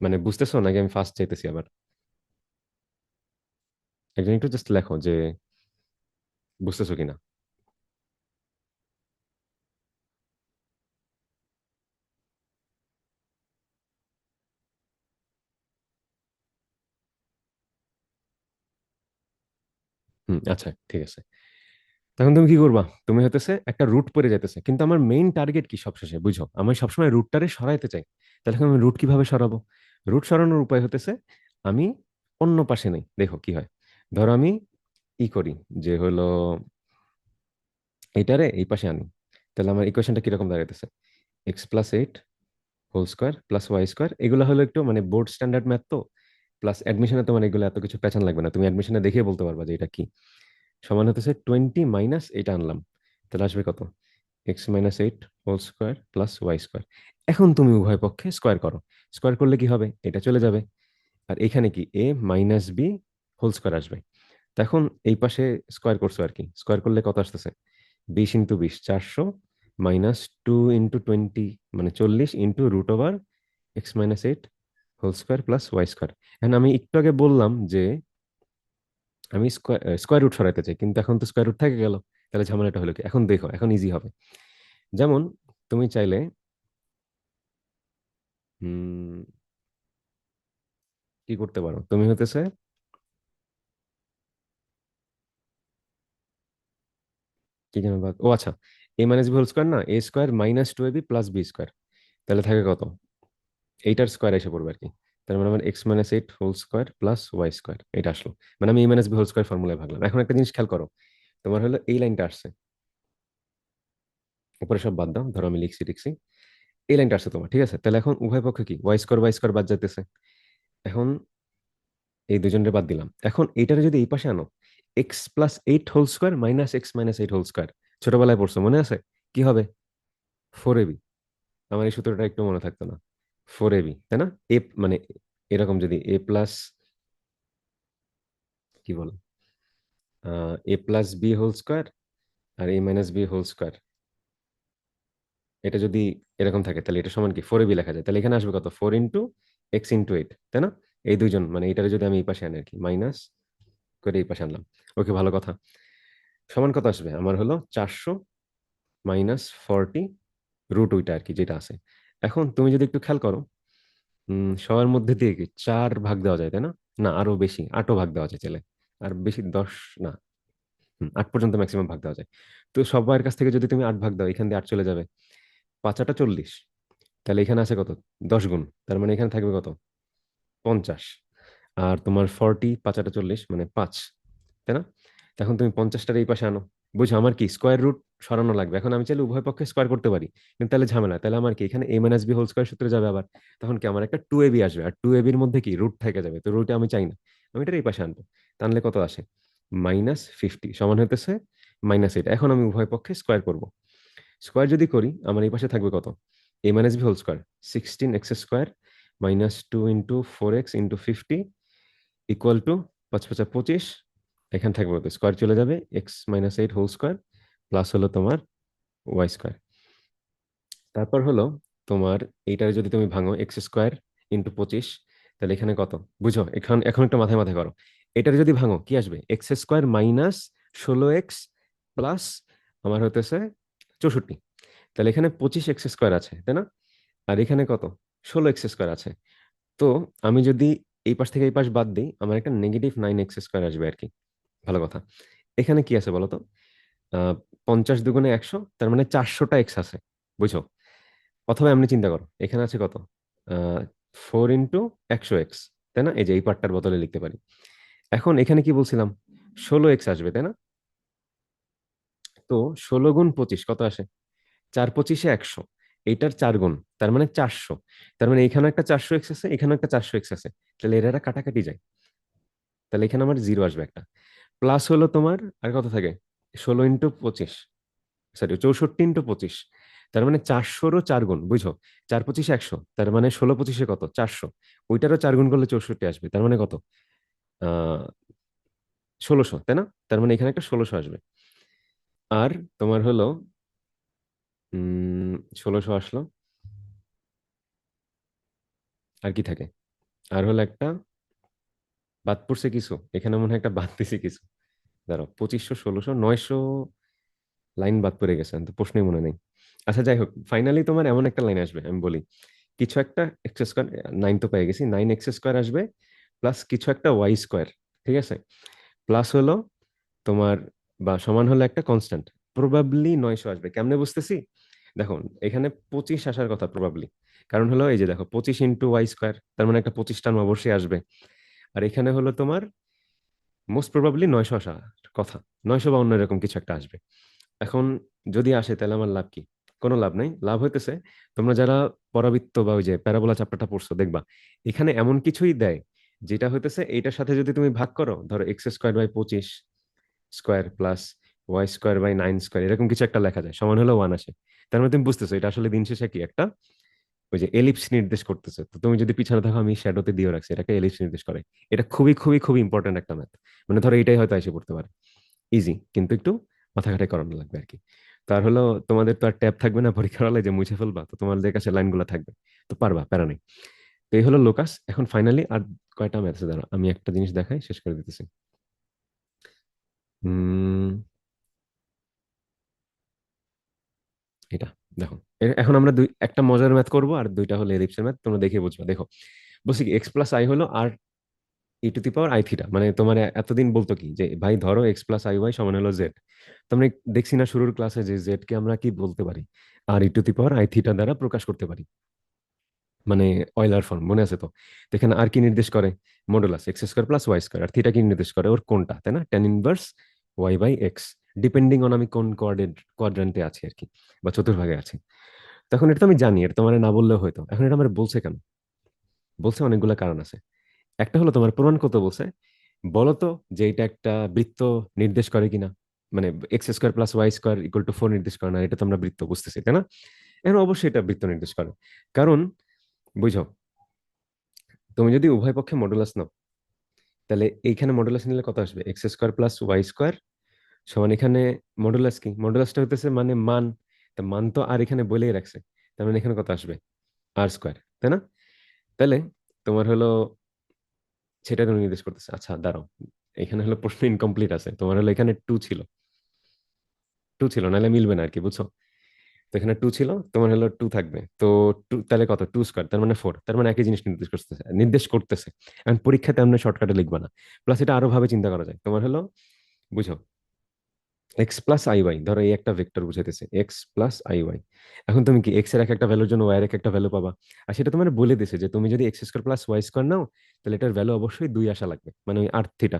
মানে বুঝতেছো নাকি আমি ফার্স্ট চাইতেছি আবার? একজন একটু জাস্ট লেখো যে বুঝতেছো কিনা। আচ্ছা ঠিক আছে। তখন তুমি কি করবা, তুমি হতেছে একটা রুট পড়ে যাইতেছে, কিন্তু আমার মেইন টার্গেট কি সবশেষে, বুঝো? আমি সবসময় রুটটারে সরাইতে চাই। তাহলে এখন আমি রুট কিভাবে সরাবো? রুট সরানোর উপায় হতেছে, আমি অন্য পাশে নেই, দেখো কি হয়। ধরো আমি ই করি, যে হলো এটারে এই পাশে আনি, তাহলে আমার ইকুয়েশনটা কিরকম দাঁড়াইতেছে, x+8 whole square plus Y square. এগুলো হলো একটু মানে বোর্ড স্ট্যান্ডার্ড ম্যাথ তো, প্লাস অ্যাডমিশনে তো মানে এগুলো এত কিছু পেছান লাগবে না, তুমি অ্যাডমিশনে দেখে বলতে পারবা যে এটা কি। সমান হতেছে 20 মাইনাস এটা আনলাম, তাহলে আসবে কত, x-8 whole square plus Y square. এখন তুমি উভয় পক্ষে স্কোয়ার করো। স্কোয়ার করলে কি হবে, এটা চলে যাবে। আর এখানে কি এ মাইনাস বি হোল স্কোয়ার আসবে। তো এখন এই পাশে স্কোয়ার করছো আর কি, স্কোয়ার করলে কত আসতেছে, 20 × 20 400, মাইনাস 2 × 20 মানে 40, ইন্টু √ওভার x-8 whole square plus Y square. এখন আমি একটু আগে বললাম যে আমি স্কোয়ার রুট সরাইতে চাই, কিন্তু এখন তো স্কোয়ার রুট থেকে গেল। তাহলে ঝামেলাটা হলো কি, এখন দেখো এখন ইজি হবে। যেমন তুমি চাইলে হুম কি করতে পারো, তুমি হতেছে কি যেন বাদ, ও আচ্ছা, এ মাইনাস বি হোল স্কোয়ার না, এ square minus two A B plus B square, তাহলে থাকে কত, এইটার স্কোয়ার এসে পড়বে আর কি। তার মানে আমার x minus eight whole square plus Y square এটা আসলো। মানে আমি a minus B whole square ফর্মুলায় ভাগলাম। এখন একটা জিনিস খেয়াল করো, তোমার হলো এই লাইনটা আসছে, উপরে সব বাদ দাও, ধরো আমি লিখছি লিখছি, এই লাইনটা আসছে তোমার, ঠিক আছে? তাহলে এখন উভয় পক্ষে কি ওয়াই স্কোয়ার বাদ যাইতেছে। এখন এই দুজনের বাদ দিলাম, এখন এইটারে যদি এই পাশে আনো, x plus eight whole square minus x minus eight whole square, ছোটবেলায় পড়ছো মনে আছে? কি হবে? Four a b. আমার এই সূত্রটা একটু মনে থাকতো না। ফোর এবি, তাই না? এ মানে এরকম যদি এ প্লাস, কি বল, এ প্লাস বি হোল স্কোয়ার আর এ মাইনাস বি হোল স্কোয়ার, এটা যদি এরকম থাকে তাহলে এটা সমান কি ফোর এবি লেখা যায়। তাহলে এখানে আসবে কত, four into x into eight, তাই না? এই দুইজন মানে এটারে যদি আমি এই পাশে আনি আর কি, মাইনাস করে এই পাশে আনলাম। ওকে, ভালো কথা। সমান কত আসবে আমার, হলো 400 মাইনাস 40 রুট ওইটা আর কি যেটা আছে। এখন তুমি যদি একটু খেয়াল করো, সবার মধ্যে দিয়ে কি চার ভাগ দেওয়া যায়, তাই না? না, আরো বেশি, আটও ভাগ দেওয়া যায় চলে। আর বেশি 10 না, আট পর্যন্ত ম্যাক্সিমাম ভাগ দেওয়া যায়। তো সবার কাছ থেকে যদি তুমি আট ভাগ দাও, এখান দিয়ে আট চলে যাবে, পাঁচ আটা 40, তাহলে এখানে আছে কত, 10 গুণ, তার মানে এখানে থাকবে কত, 50। আর তোমার 40 পাঁচ আটা 40 মানে 5, তাই না? এখন তুমি 50টার এই পাশে আনো, বুঝছো আমার কি স্কোয়ার রুট সরানো লাগবে। এখন আমি চাইলে উভয় পক্ষে স্কোয়ার করতে পারি, কিন্তু তাহলে ঝামেলা, তাহলে আমার কি এখানে এ মাইনাস বি হোল স্কোয়ার সূত্রে যাবে আবার। তখন কি আমার একটা টু এবি আসবে, আর টু এবির মধ্যে কি রুট থেকে যাবে, তো রুটে আমি চাই না, আমি এটা এই পাশে আনবো। তাহলে কত আসে, -50 সমান হতেছে -8। এখন আমি উভয় পক্ষে স্কোয়ার করব। স্কোয়ার যদি করি আমার এই পাশে থাকবে কত, A minus B whole square, 16x square -2 into 4x into 50 equal to 5 5 25। এখান থাকবে কত, স্কোয়ার চলে যাবে, X minus eight whole square plus হলো তোমার ওয়াই স্কোয়ার। তারপর হলো তোমার এইটারে যদি তুমি ভাঙো, এক্স স্কোয়ার ইন্টু 25, তাহলে এখানে কত, বুঝো এখন এখন একটু মাথায় মাথায় করো। এটারে যদি ভাঙো কি আসবে, x square minus 16x plus আমার হতেছে 64। তাহলে এখানে 25x স্কোয়ার আছে, তাই না? আর এখানে কত, 16x স্কোয়ার আছে। তো আমি যদি এই পাশ থেকে এই পাশ বাদ দিই, আমার একটা -9x স্কোয়ার আসবে আর কি। ভালো কথা। এখানে কি আছে বলতো, আহ 50 দুগুণে 100, তার মানে 400টা এক্স আছে, বুঝছো? অথবা এমনি চিন্তা করো, এখানে আছে কত, 4 ইন্টু 100x, তাই না? এই যে এই পার্টটার বদলে লিখতে পারি। এখন এখানে কি বলছিলাম, 16x আসবে, তাই না? তো 16 গুণ 25 কত আসে, 4 25-এ 100, এইটার 4 গুণ, তার মানে 400। তার মানে এখানে একটা 400x আছে, এখানে একটা 400x আছে, তাহলে এরা কাটাকাটি যায়, তাহলে এখানে আমার জিরো আসবে একটা। প্লাস হলো তোমার আর কত থাকে, 16 ইন্টু 25, সরি 64 ইন্টু 25, তার মানে 400-ও 4 গুণ, বুঝো? 4 25-এ 100, তার মানে 16 25-এ কত, 400। ওইটারও 4 গুণ করলে 64 আসবে, তার মানে কত, 1600, তাই না? তার মানে এখানে একটা 1600 আসবে। আর তোমার হলো 1600 আসলো, আর কি থাকে, আর হলো একটা বাদ পড়ছে কিছু, এখানে মনে হয় একটা বাদ দিছে কিছু, দাঁড়াও, 2500 1600 900 লাইন বাদ পড়ে গেছে, তো প্রশ্নই মনে নেই। আচ্ছা যাই হোক, ফাইনালি তোমার এমন একটা লাইন আসবে, আমি বলি, কিছু একটা এক্স স্কোয়ার, 9 তো পেয়ে গেছি, 9x স্কোয়ার আসবে প্লাস কিছু একটা ওয়াই স্কোয়ার, ঠিক আছে? প্লাস হলো তোমার বা সমান হলো একটা কনস্ট্যান্ট, প্রবাবলি 900 আসবে। কেমনে বুঝতেছি, দেখো এখানে 25 আসার কথা প্রবাবলি, কারণ হলো এই যে দেখো 25 ইন্টু ওয়াই স্কোয়ার, তার মানে একটা 25 টার্ম অবশ্যই আসবে। আর এখানে হলো তোমার মোস্ট প্রবাবলি 900 আসার কথা, 900 বা অন্য এরকম কিছু একটা আসবে। এখন যদি আসে তাহলে আমার লাভ কি, কোনো লাভ নাই। লাভ হইতেছে, তোমরা যারা পরাবৃত্ত বা ওই যে প্যারাবোলা চ্যাপ্টারটা পড়ছো দেখবা, এখানে এমন কিছুই দেয় যেটা হইতেছে এইটার সাথে যদি তুমি ভাগ করো, ধরো x² by 25 square plus y² by 9 square, এরকম কিছু একটা লেখা যায়, সমান হলো 1 আসে। তার মানে তুমি বুঝতেছো এটা আসলে দিন শেষে কি একটা ওই যে এলিপস নির্দেশ করতেছে। তো তুমি যদি পিছনে দেখো আমি শ্যাডোতে দিয়ে রাখছি, এটাকে এলিপস নির্দেশ করে। এটা খুবই খুবই খুবই ইম্পর্টেন্ট একটা ম্যাথ, মানে ধরো এটাই হয়তো এসে পড়তে পারে। ইজি, কিন্তু একটু মাথা খাটাই করানো লাগবে আর কি। তার হলো তোমাদের তো আর ট্যাব থাকবে না পরীক্ষার হলে যে মুছে ফেলবা, তো তোমাদের কাছে লাইনগুলো থাকবে, তো পারবা, প্যারা নেই। তো এই হলো লোকাস। এখন ফাইনালি আর কয়টা ম্যাথ আছে, দাঁড়া আমি একটা জিনিস দেখাই, শেষ করে দিতেছি। উম এটা দেখো, এখন আমরা একটা মজার ম্যাথ করব, আর দুইটা হলো এলিপসের ম্যাথ, তোমরা দেখে বুঝবা। দেখো বলছি কি, এক্স প্লাস আই হলো R E to the power I theta, মানে তোমার এতদিন বলতো কি যে ভাই ধরো এক্স প্লাস আই ওয়াই সমান হলো জেড। তো আমরা দেখছি না শুরুর ক্লাসে যে জেড কে আমরা কি বলতে পারি, R E to the power I theta দ্বারা প্রকাশ করতে পারি, মানে অয়লার ফর্ম, মনে আছে তো? তো এখানে আর কি নির্দেশ করে? Modulus X square plus Y square. আর থিটা কি নির্দেশ করে? ওর কোনটা, তাই না? Tan inverse Y by X, depending on আমি কোন কোয়াড্রেন্টে আছি আর কি, বা চতুর্ভাগে আছি। তখন এটা তো আমি জানি, এটা তোমার না বললেও হয়তো। এখন এটা আমার বলছে কেন? বলছে অনেকগুলো কারণ আছে। একটা হলো তোমার প্রমাণ করতে বলছে। বলো তো যে এটা একটা বৃত্ত নির্দেশ করে কিনা, মানে x square plus Y square equal to 4 নির্দেশ করে না, এটা তো আমরা বৃত্ত বুঝতেছি, তাই না? এখন অবশ্যই এটা বৃত্ত নির্দেশ করে। কারণ বুঝো, তুমি যদি উভয় পক্ষে মডুলাস নাও, তাহলে এইখানে মডুলাস নিলে কত আসবে? X square plus Y square সমান এখানে মডুলাস কি? মডুলাসটা হতেছে মানে মান। তা মান তো আর এখানে বলেই রাখছে, তার মানে এখানে কত আসবে? আর স্কোয়ার, তাই না? তাহলে তোমার হলো সেটা তুমি নির্দেশ করতেছে। আচ্ছা দাঁড়াও, এখানে হলো প্রশ্ন ইনকমপ্লিট আছে। তোমার হলো এখানে টু ছিল, টু ছিল, নাহলে মিলবে না আর কি, বুঝছো? তো এখানে টু ছিল, তোমার হলো টু থাকবে তো। টু তাহলে কত? টু স্কোয়ার, তার মানে ফোর, তার মানে একই জিনিস নির্দেশ করতেছে। এখন পরীক্ষাতে আমরা শর্টকাটে লিখবা না। প্লাস এটা আরো ভাবে চিন্তা করা যায়। তোমার হলো বুঝো, এক্স প্লাস আই ওয়াই, ধরো এই একটা ভেক্টর বুঝাইতেছে এক্স প্লাস আই ওয়াই। এখন তুমি কি এক্স এর এক একটা ভ্যালুর জন্য ওয়াই এর এক একটা ভ্যালু পাবা। আর সেটা তোমার বলে দিছে যে তুমি যদি X square plus Y square নাও, তাহলে এটার ভ্যালু অবশ্যই দুই আসা লাগবে, মানে ওই আর থিটা।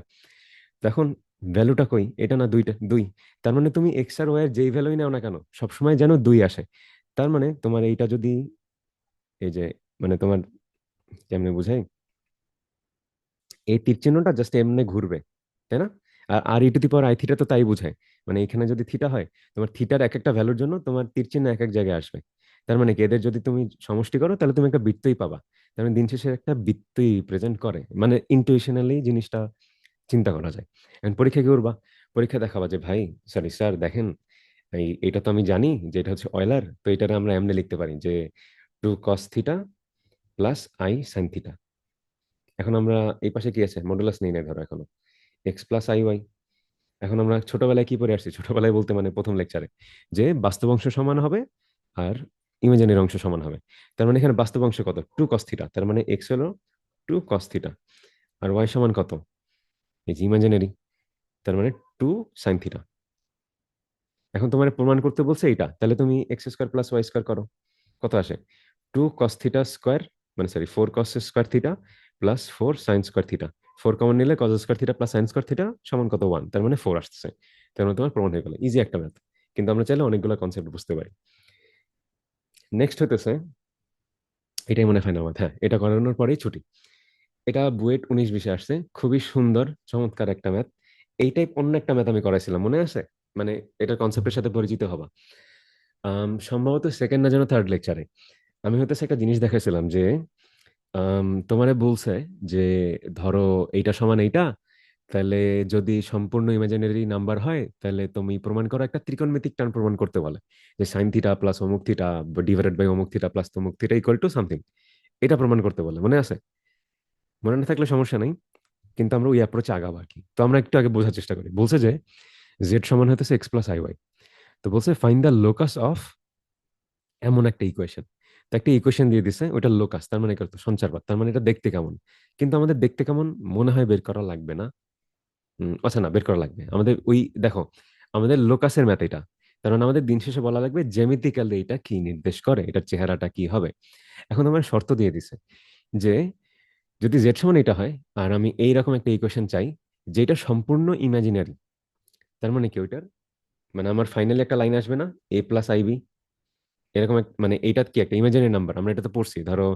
এখন ভ্যালুটা কই? এটা না দুইটা, দুই। তার মানে তুমি এক্স আর ওয়াই এর যেই ভ্যালুই নাও না কেন, সবসময় যেন দুই আসে। তার মানে তোমার এইটা যদি, এই যে, মানে তোমার কেমনে বুঝাই, এই তীর চিহ্নটা জাস্ট এমনি ঘুরবে, তাই না? আর R E to the power I theta তো তাই বোঝায়। মানে এখানে যদি থিটা হয়, তোমার থিটার এক একটা ভ্যালুর জন্য তোমার তীর চিহ্ন এক এক জায়গায় আসবে। তার মানে কি, এদের যদি তুমি সমষ্টি করো তাহলে তুমি একটা বৃত্তই পাবা। তার মানে দিন শেষে একটা বৃত্তই প্রেজেন্ট করে, মানে ইনটুইশনালি জিনিসটা চিন্তা করা যায়। এখন পরীক্ষা কি করবা? পরীক্ষা দেখাবা যে ভাই, সরি স্যার দেখেন, এটা তো আমি জানি যে এটা হচ্ছে অয়লার, তো এটারে আমরা এমনি লিখতে পারি যে two cos theta plus i sine theta. এখন আমরা এই পাশে কি আছে? মডুলাস নেই না ধরো এখনো, এক্স প্লাস আই ওয়াই। এখন আমরা ছোটবেলায় কি পড়ে আসছি? ছোটবেলায় বলতে মানে প্রথম লেকচারে, যে বাস্তব অংশ সমান হবে আর ইমাজিনারি অংশ সমান হবে। তার মানে এখানে বাস্তব অংশ কত? টু কস থিটা, তার মানে এক্স হলো টু কস থিটা। আর ওয়াই সমান কত? এই যে ইমাজিনারি, তার মানে টু সাইন থিটা। এখন তোমার প্রমাণ করতে বলছে এটা, তাহলে তুমি X square plus Y square করো, কত আসে? টু কস থিটা স্কোয়ার, মানে sorry four cos square theta plus four sine square theta. Four common নিলে cos square theta plus sine square theta সমান কত? ওয়ান, তার মানে ফোর আসতেছে। তার মানে তোমার প্রমাণ হয়ে গেল। ইজি একটা ম্যাথ, কিন্তু আমরা চাইলে অনেকগুলো কনসেপ্ট বুঝতে পারি। নেক্সট হতেছে, এটাই মনে হয় ফাইনাল ম্যাথ, হ্যাঁ, এটা করানোর পরেই ছুটি। এটা বুয়েট 19-20 আসছে, খুবই সুন্দর চমৎকার একটা ম্যাথ। এই টাইপ অন্য একটা ম্যাথ আমি করাইছিলাম, মনে আছে? মানে এটার কনসেপ্টের সাথে পরিচিত হবা। সম্ভবত সেকেন্ড না যেন থার্ড লেকচারে আমি হতেছে একটা জিনিস দেখাইছিলাম যে তোমারে বলছে যে ধরো এইটা সমান এইটা, তাহলে যদি সম্পূর্ণ ইমাজিনারি নাম্বার হয় তাহলে তুমি প্রমাণ করো, একটা ত্রিকোণমিতিক টান প্রমাণ করতে বলে, যে সাইন থিটা প্লাস অমুক থিটা ডিভাইডেড বাই অমুক থিটা প্লাস তমুক থিটা ইকুয়াল টু সামথিং। এটা প্রমাণ করতে বলে, মনে আছে? মনে না থাকলে সমস্যা নাই, কিন্তু আমরা ওই অ্যাপ্রোচে আগাবো আর কি। তো আমরা একটু আগে বোঝার চেষ্টা করি। বলছে যে জেড সমান হতেছে এক্স প্লাস আই ওয়াই। তো বলছে ফাইন্ড দ্য লোকাস অফ এমন একটা ইকুয়েশন। তো একটা ইকুয়েশন দিয়ে দিছে, ওটা লোকাস, তার মানে কত? সঞ্চারপদ, তার মানে এটা দেখতে কেমন। কিন্তু আমাদের দেখতে কেমন মনে হয় বের করা লাগবে না। আচ্ছা না, বের করা লাগবে আমাদের। ওই দেখো, আমাদের লোকাসের ম্যাথ এটা। তার মানে আমাদের দিন শেষে বলা লাগবে জ্যামিতিক্যালি এটা কি নির্দেশ করে, এটার চেহারাটা কি হবে। এখন আমার শর্ত দিয়ে দিছে যে যদি জেড সমান এটা হয়, আর আমি এইরকম একটা ইকুয়েশন চাই যেটা সম্পূর্ণ ইমাজিনারি, তার মানে কি ওইটার, মানে আমার ফাইনালি একটা লাইন আসবে না, এ প্লাস আইবি, এরকম মানে এইটা কি একটা ইমাজিনারি নাম্বার, আমরা এটা তো পড়ছি, ধরো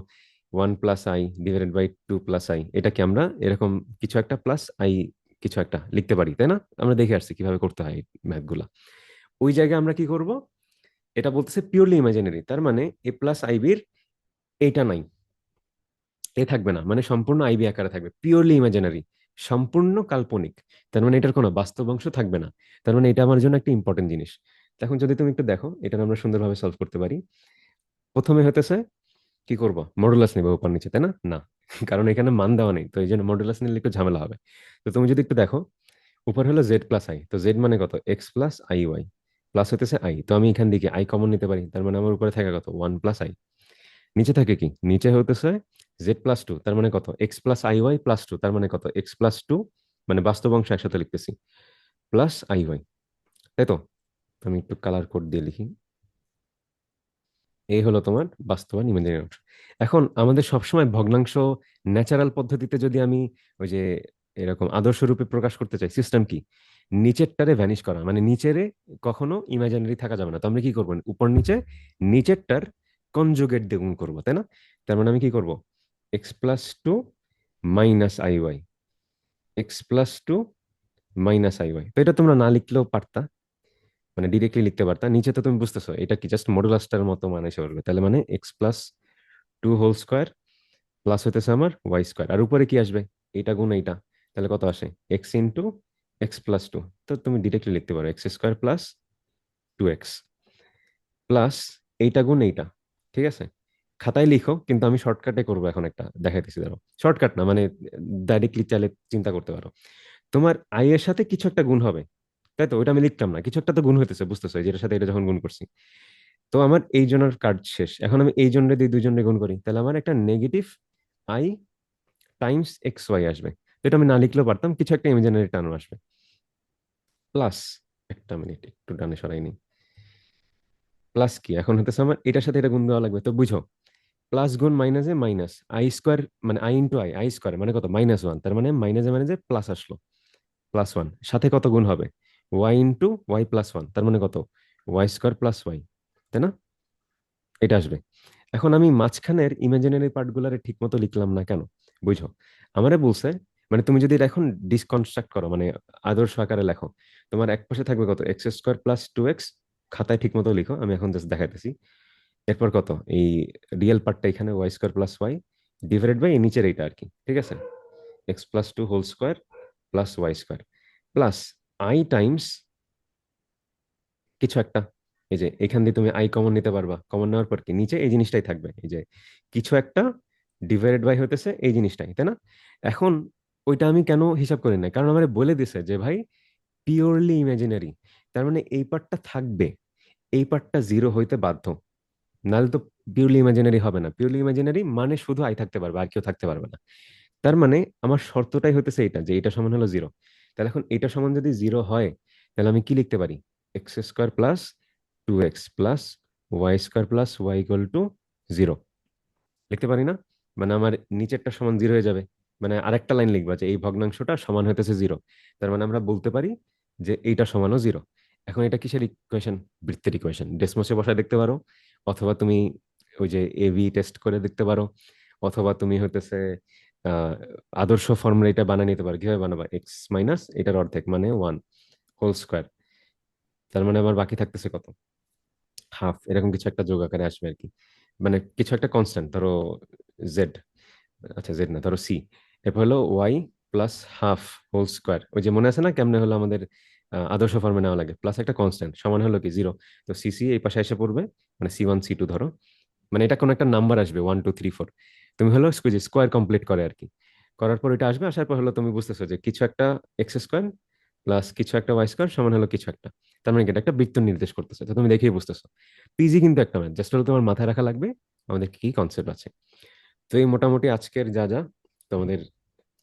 one plus i divided by two plus i, এটা কি আমরা এরকম কিছু একটা প্লাস আই কিছু একটা লিখতে পারি, তাই না? আমরা দেখে আসছি কিভাবে করতে হয় ম্যাথ গুলা। ওই জায়গায় আমরা কি করব? এটা বলতেছে পিওরলি ইমাজিনারি, তার মানে এ প্লাস আইবির এইটা নাই, এ থাকবে না, মানে সম্পূর্ণ আইবি আকারে থাকবে, পিওরলি ইমাজিনারি, সম্পূর্ণ কাল্পনিক। তার মানে এটার কোনো বাস্তব অংশ থাকবে না। তার মানে এটা আমার জন্য একটা ইম্পর্টেন্ট জিনিস। তো এখন যদি তুমি একটু দেখো, এটা আমরা সুন্দরভাবে সলভ করতে পারি। প্রথমে হতেছে কি করব? মডুলাস নিব উপর নিচে, তাই না? না, কারণ এখানে মান দেওয়া নেই, তো এই জন্য মডুলাস নিলে একটু ঝামেলা হবে। তো তুমি যদি একটু দেখো, উপর হলো জেড প্লাস আই, তো জেড মানে কত? X plus I y, plus হতেছে আই, তো আমি এখান থেকে আই কমন নিতে পারি, তার মানে আমার উপরে থাকে কত? One plus I. নিচে থাকে কি, নিচে হতেছে z+2, তার মানে কত, x+iy+2, তার মানে কত, x+2, মানে বাস্তব অংশ একসাথে লিখতেছি, প্লাস iy, তাই তো? আমি একটু কালার কোড দিয়ে লিখি। এই হলো তোমার বাস্তবায়ন ইমাজিনারি অংশ। এখন আমাদের সবসময় ভগ্নাংশ ন্যাচারাল পদ্ধতিতে যদি আমি ওই যে এরকম আদর্শ রূপে প্রকাশ করতে চাই, সিস্টেম কি, নিচেরটারে ভ্যানিশ করা, মানে নিচেরে কখনো ইমাজিনারি থাকা যাবে না। তো আমরা কি করবো, উপর নিচে নিচেরটার কনজুগেট দিয়ে গুণ করবো, তাই না? তার মানে আমি কি করব, x+2 -iy, x+2 - iy, তো এটা তোমরা না লিখলেও পারতা, মানে ডিরেক্টলি লিখতে পারতা। নিচে তো তুমি বুঝতেছো এটা কি, জাস্ট মডুলাসটার মতো মানে এসে পড়বে, তাহলে মানে x+2 হোল স্কোয়ার প্লাস হইতেছে আমার y স্কোয়ার, আর উপরে কি আসবে, এইটা গুণ এইটা, তাহলে কত আসে, x × x+2, তো তুমি ডিরেক্টলি লিখতে পারো x² প্লাস 2x প্লাস এইটা গুণ এইটা, ঠিক আছে? খাতায় লিখো, কিন্তু আমি শর্টকাটে করবো এখন, একটা দেখাইতেছি, ধরো শর্টকাট না মানে ডাইরেক্টলি চাইলে চিন্তা করতে পারো। তোমার আই এর সাথে কিছু একটা গুণ হবে, তাই তো? ওইটা আমি লিখতাম না, কিছু একটা তো গুণ হইতেছে, বুঝতেছো, যেটার সাথে এটা যখন গুণ করছি। তো আমার এই জনের কার্ড শেষ, এখন আমি এই জনের দিয়ে দুই জনের গুণ করি, তাহলে আমার একটা নেগেটিভ আই টাইমস XY আসবে। তো এটা আমি না লিখলেও পারতাম, কিছু একটা ইমাজিনারি টার্ম আসবে। প্লাস, একটা মিনিট একটু ডানে সরাই নি, প্লাস কি এখন হতেছে আমার এটার সাথে এটা গুণ দেওয়া লাগবে, তো বুঝো, প্লাস গুণ মাইনাসে মাইনাস, আই স্কোয়ার মানে আই ইন্টু আই স্কোয়ার মানে কত, -1, তার মানে মাইনাসে মাইনাসে প্লাস আসলো, +1, সাথে কত গুণ হবে, y × y+1, তার মানে কত, y² প্লাস ওয়াই, তাই না? এটা আসবে। এখন আমি মাঝখানের ইমাজিনারি পার্ট গুলারে ঠিক মতো লিখলাম না কেন, বুঝো, আমারে বলছে, মানে তুমি যদি এটা এখন ডিসকনস্ট্রাক্ট করো, মানে আদর্শ আকারে লেখো, তোমার এক পাশে থাকবে কত, x² প্লাস 2x, খাতায় ঠিক মতো লিখো, আমি এখন জাস্ট দেখাইতেছি। এরপর কত, এই রিয়েল পার্টটা এখানে y² plus Y divided by নিচের এইটা আর কি, ঠিক আছে, x+2 whole square plus y² plus i times কিছু একটা, এই যে এখান দিয়ে তুমি আই কমন নিতে পারবা, কমন নেওয়ার পর কি নিচে এই জিনিসটাই থাকবে, এই যে কিছু একটা ডিভাইডেড বাই হতেছে এই জিনিসটাই, তাই না? এখন ওইটা আমি কেন হিসাব করি না, কারণ আমার বলে দিছে যে ভাই পিওরলি ইমাজিনারি, তার মানে এই পার্টটা থাকবে, এই পার্টটা জিরো হইতে বাধ্য, নাহলে তো পিওরলি ইমাজিনারি হবে না। পিওরলি ইমাজিনারি মানে শুধু আই থাকতে পারবে, আর কেউ থাকতে পারবে না। তার মানে আমার শর্তটাই হতেছে এটা, যে এটা সমান হলো জিরো। তাহলে এখন এটা সমান যদি জিরো হয়, তাহলে আমি কি লিখতে পারি, x² plus 2x plus y² plus y equal to 0 লিখতে পারি না? মানে আমার নিচেরটা সমান জিরো হয়ে যাবে, মানে আরেকটা লাইন লিখবা যে এই ভগ্নাংশটা সমান হইতেছে জিরো, তার মানে আমরা বলতে পারি যে এইটা সমানও জিরো। এখন এটা কিসের ইকুয়েশন, বৃত্তের ইকুয়েশন, ডেসমোসে বসায় দেখতে পারো, অথবা তুমি ওই যে এবি টেস্ট করে দেখতে পারো, অথবা তুমি হইতেছে আহ আদর্শ ফর্মুলা এটা বানিয়ে নিতে পারো। কিভাবে বানাবা, এক্স মাইনাস এটার অর্ধেক মানে 1 হোল স্কোয়ার, তার মানে আমার বাকি থাকতেছে কত, হাফ, এরকম কিছু একটা যোগ আকারে আসবে আর কি, মানে কিছু একটা কনস্ট্যান্ট, ধরো জেড, আচ্ছা জেড না, ধরো সি, এরপর হলো y+½ হোল স্কোয়ার, ওই যে মনে আছে না কেমনে হলো আমাদের আদর্শ ফর্মে নেওয়া লাগে, প্লাস একটা কনস্ট্যান্ট সমান হলো কি 0, তো সিসি এই পাশে এসে পড়বে, মানে C1 C2 ধরো, মানে এটা কোনো একটা নাম্বার আসবে 1 2 3 4, তুমি হলো স্কোয়ার কমপ্লিট করে আর কি, করার পর এটা আসবে, আসার পর হলো তুমি বুঝতেছো যে কিছু একটা x² প্লাস কিছু একটা y² সমান হলো কিছু একটা, তার মানে কি এটা একটা বৃত্ত নির্দেশ করতেছে, তো তুমি দেখেই বুঝতেছো পিজি কিন্তু একটা ম্যাথ, জাস্ট হলো তোমার মাথায় রাখা লাগবে আমাদের কি কি কনসেপ্ট আছে। তো এই মোটামুটি আজকের যা যা তোমাদের